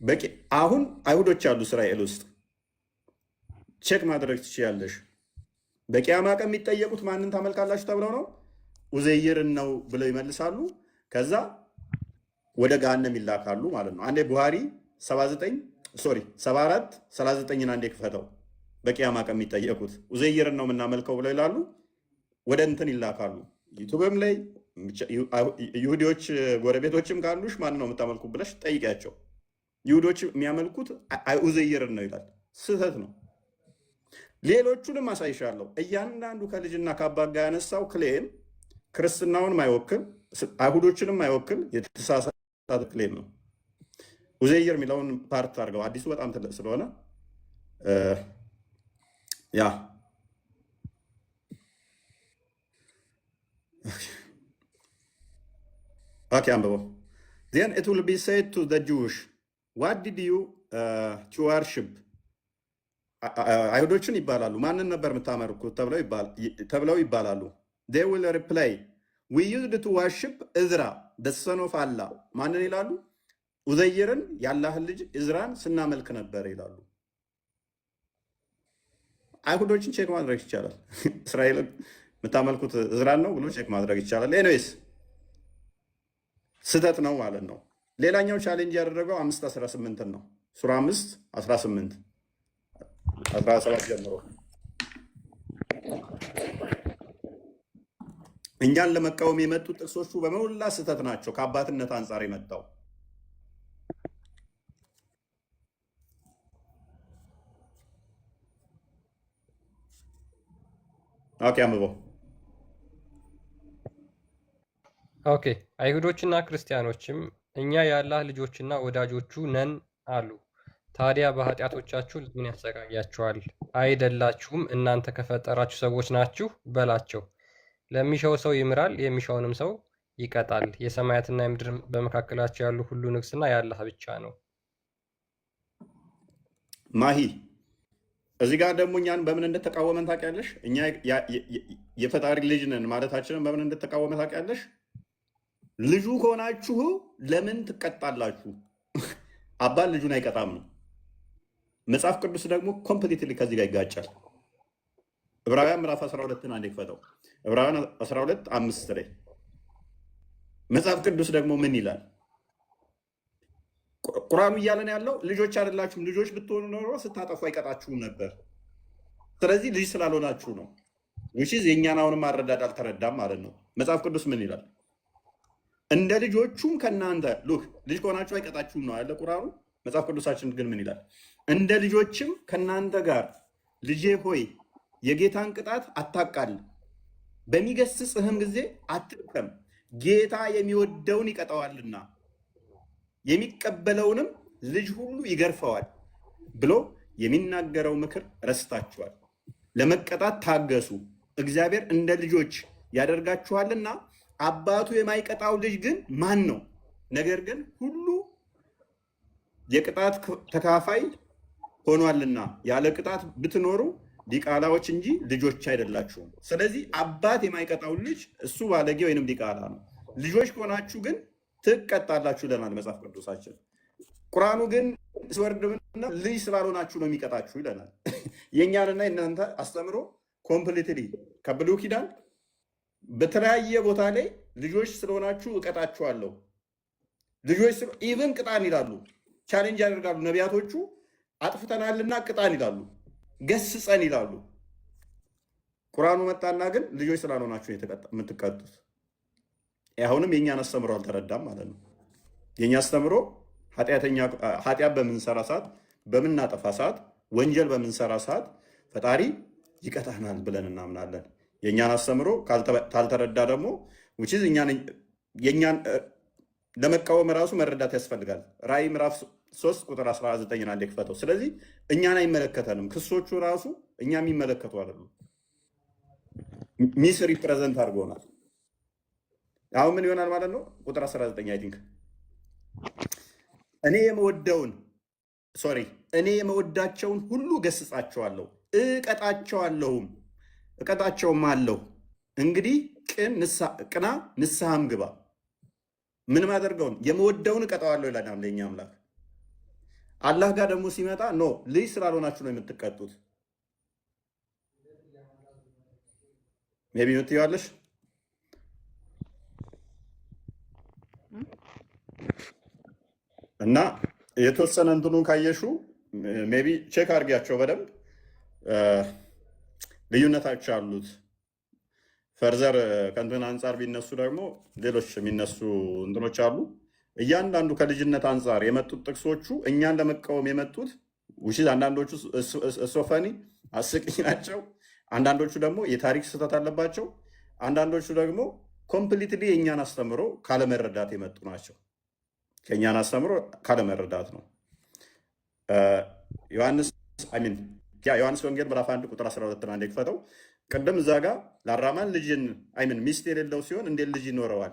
በቂ አሁን አይሁዶች ያሉ እስራኤል ውስጥ ቼክ ማድረግ ትችያለሽ። በቂያማ ቀን የሚጠየቁት ማንን ታመልካላችሁ ተብለው ነው? ኡዘይርን ነው ብለው ይመልሳሉ። ከዛ ወደ ገሃነም ይላካሉ ማለት ነው። አንዴ ቡሃሪ 74:39 አንዴ ክፈተው። በቂያማ ቀን የሚጠየቁት ኡዘይርን ነው የምናመልከው ብለው ይላሉ። ወደ እንትን ይላካሉ። ዩቱብም ላይ ይሁዲዎች ጎረቤቶችም ካሉሽ ማን ነው የምታመልኩ ብለሽ ጠይቂያቸው። ይሁዶች የሚያመልኩት ኡዘይርን ነው ይላል። ስህተት ነው። ሌሎቹንም አሳይሻለሁ። እያንዳንዱ ከልጅና ከአባት ጋር ያነሳው ክሌም ክርስትናውን ማይወክል አይሁዶችንም ማይወክል የተሳሳተ ክሌም ነው። ኡዘይር የሚለውን ፓርት አድርገው አዲሱ በጣም ትልቅ ስለሆነ ያ ኦኬ አንብበው። then it will be said to the Jewish what did you to worship አይሁዶችን ይባላሉ ማንን ነበር የምታመልኩት ተብለው ይባላሉ። they will reply we used to worship Ezra the son of Allah ማንን ይላሉ? ኡዘይርን ያላህን ልጅ እዝራን ስናመልክ ነበር ይላሉ። አይሁዶችን ቼክ ማድረግ ይቻላል። እስራኤልን የምታመልኩት እዝራን ነው ብሎ ቼክ ማድረግ ይቻላል። ኤኒዌይስ ስህተት ነው ማለት ነው። ሌላኛው ቻሌንጅ ያደረገው 5:18 ነው። ሱራ 5:18-17 ጀምሮ እኛን ለመቃወም የመጡ ጥቅሶቹ በመውላ ስህተት ናቸው። ከአባትነት አንጻር የመጣው ኦኬ አንብበው። ኦኬ አይሁዶችና ክርስቲያኖችም እኛ የአላህ ልጆችና ወዳጆቹ ነን አሉ። ታዲያ በኃጢአቶቻችሁ ምን ያሰቃያችኋል? አይደላችሁም እናንተ ከፈጠራችሁ ሰዎች ናችሁ በላቸው። ለሚሻው ሰው ይምራል፣ የሚሻውንም ሰው ይቀጣል። የሰማያትና የምድር በመካከላቸው ያሉ ሁሉ ንግስና የአላህ ብቻ ነው። ማሂ እዚህ ጋር ደግሞ እኛን በምን እንደተቃወመን ታውቂያለሽ? እኛ የፈጣሪ ልጅ ነን ማለታችንን በምን እንደተቃወመ ታውቂያለሽ? ልጁ ከሆናችሁ ለምን ትቀጣላችሁ? አባት ልጁን አይቀጣም ነው። መጽሐፍ ቅዱስ ደግሞ ኮምፕሊትሊ ከዚህ ጋር ይጋጫል። ዕብራውያን ምዕራፍ 12ን አንዴ ክፈተው። ዕብራውያን 12 5 ላይ መጽሐፍ ቅዱስ ደግሞ ምን ይላል? ቁርአኑ እያለን ያለው ልጆች አይደላችሁም፣ ልጆች ብትሆኑ ኖሮ ስታጠፉ አይቀጣችሁም ነበር። ስለዚህ ልጅ ስላልሆናችሁ ነው። ዊችዝ የእኛን አሁንም ማረዳድ አልተረዳም ማለት ነው። መጽሐፍ ቅዱስ ምን ይላል? እንደ ልጆቹም ከእናንተ ሉክ ልጅ ከሆናችሁ አይቀጣችሁም ነው ያለ ቁርአኑ። መጽሐፍ ቅዱሳችን ግን ምን ይላል? እንደ ልጆችም ከእናንተ ጋር ልጄ ሆይ የጌታን ቅጣት አታቃል፣ በሚገስጽህም ጊዜ አትድከም፣ ጌታ የሚወደውን ይቀጣዋልና የሚቀበለውንም ልጅ ሁሉ ይገርፈዋል ብሎ የሚናገረው ምክር ረስታችኋል። ለመቀጣት ታገሱ፣ እግዚአብሔር እንደ ልጆች ያደርጋችኋልና። አባቱ የማይቀጣው ልጅ ግን ማን ነው? ነገር ግን ሁሉ የቅጣት ተካፋይ ሆኗልና ያለ ቅጣት ብትኖሩ ዲቃላዎች እንጂ ልጆች አይደላችሁም። ስለዚህ አባት የማይቀጣው ልጅ እሱ ባለጌ ወይንም ዲቃላ ነው። ልጆች ከሆናችሁ ግን ትቀጣላችሁ ይለናል መጽሐፍ ቅዱሳችን። ቁርአኑ ግን ሲወርድና ልጅ ስላልሆናችሁ ነው የሚቀጣችሁ ይለናል። የእኛንና የእናንተ አስተምሮ ኮምፕሊትሊ ከብሉይ ኪዳን በተለያየ ቦታ ላይ ልጆች ስለሆናችሁ እቀጣችኋለሁ፣ ልጆች ኢቭን ቅጣን ይላሉ፣ ቻሌንጅ ያደርጋሉ ነቢያቶቹ። አጥፍተናልና ቅጣን ይላሉ፣ ገስጸን ይላሉ። ቁርአኑ መጣና ግን ልጆች ስላልሆናችሁ የምትቀጡት። አሁንም የእኛን አስተምሮ አልተረዳም ማለት ነው። የእኛ አስተምሮ ኃጢአት በምንሰራ ሰዓት፣ በምናጠፋ ሰዓት፣ ወንጀል በምንሰራ ሰዓት ፈጣሪ ይቀጣናል ብለን እናምናለን። የእኛን አስተምሮ ካልተረዳ ደግሞ የእኛን ለመቃወም ራሱ መረዳት ያስፈልጋል። ራእይ ምዕራፍ 3 ቁጥር 19 አንዴ ክፈተው። ስለዚህ እኛን አይመለከተንም። ክሶቹ ራሱ እኛ የሚመለከቱ አይደሉም። ሚስ ሪፕሬዘንት አድርጎናል። አሁን ምን ይሆናል ማለት ነው? ቁጥር 19 አይ ቲንክ እኔ የመወዳቸውን ሁሉ ገስጻቸዋለሁ፣ እቀጣቸውም አለሁ። እንግዲህ ቅና ንስሐም ግባ። ምን ማደርገውን የመወደውን እቀጣዋለሁ ይላል ለእኛ አምላክ። አላህ ጋር ደግሞ ሲመጣ ኖ ልጅ ስላልሆናችሁ ነው የምትቀጡት። ሜቢ ምትይዋለሽ እና የተወሰነ እንትኑን ካየሹ ሜቢ ቼክ አድርጊያቸው በደንብ ልዩነታቸው አሉት። ፈርዘር ከእንትን አንጻር ቢነሱ ደግሞ ሌሎች የሚነሱ እንትኖች አሉ። እያንዳንዱ ከልጅነት አንጻር የመጡት ጥቅሶቹ እኛን ለመቃወም የመጡት አንዳንዶቹ እሶፈኒ አስቂኝ ናቸው። አንዳንዶቹ ደግሞ የታሪክ ስህተት አለባቸው። አንዳንዶቹ ደግሞ ኮምፕሊትሊ የእኛን አስተምሮ ካለመረዳት የመጡ ናቸው። ከእኛን አስተምሮ ካለመረዳት ነው። ዮሐንስ ወንጌል ምዕራፍ 1 ቁጥር 12 አንዴ ክፈተው። ቅድም እዛ ጋር ለአራማን ልጅን ሚስት የሌለው ሲሆን እንዴት ልጅ ይኖረዋል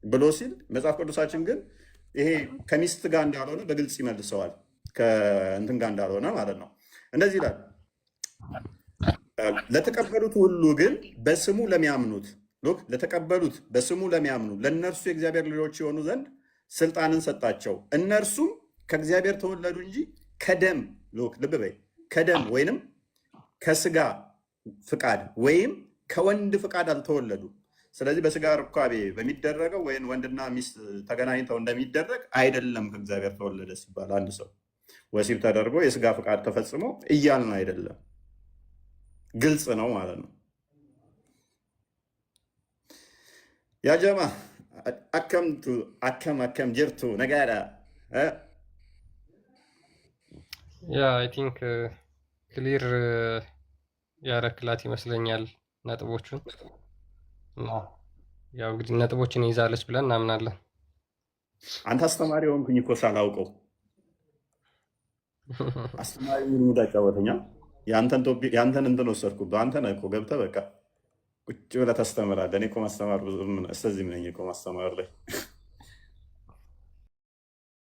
ብሎ ሲል መጽሐፍ ቅዱሳችን ግን ይሄ ከሚስት ጋር እንዳልሆነ በግልጽ ይመልሰዋል። ከእንትን ጋር እንዳልሆነ ማለት ነው። እንደዚህ ይላል፣ ለተቀበሉት ሁሉ ግን በስሙ ለሚያምኑት ለተቀበሉት በስሙ ለሚያምኑ ለእነርሱ የእግዚአብሔር ልጆች የሆኑ ዘንድ ስልጣንን ሰጣቸው። እነርሱም ከእግዚአብሔር ተወለዱ እንጂ ከደም ልብ በይ ከደም ወይንም ከስጋ ፍቃድ ወይም ከወንድ ፍቃድ አልተወለዱ። ስለዚህ በስጋ ርኳቤ በሚደረገው ወይም ወንድና ሚስት ተገናኝተው እንደሚደረግ አይደለም። ከእግዚአብሔር ተወለደ ሲባል አንድ ሰው ወሲብ ተደርጎ የስጋ ፍቃድ ተፈጽሞ እያልን አይደለም። ግልጽ ነው ማለት ነው። ያጀማ አከም ጅርቱ ነጋዳ አይ ቲንክ ክሊር ያረክላት ይመስለኛል ነጥቦቹን። ያው እንግዲህ ነጥቦችን ይዛለች ብለን እናምናለን። አንተ አስተማሪ ሆንኩኝ እኮ ሳላውቀው አስተማሪ ሙዳ ጫወተኛ ያንተን እንትን ወሰድኩብህ። አንተ ነህ እኮ ገብተህ በቃ ቁጭ ብለህ ታስተምራለህ። እኔ እኮ ማስተማር እስከዚህም ነኝ እኮ ማስተማር ላይ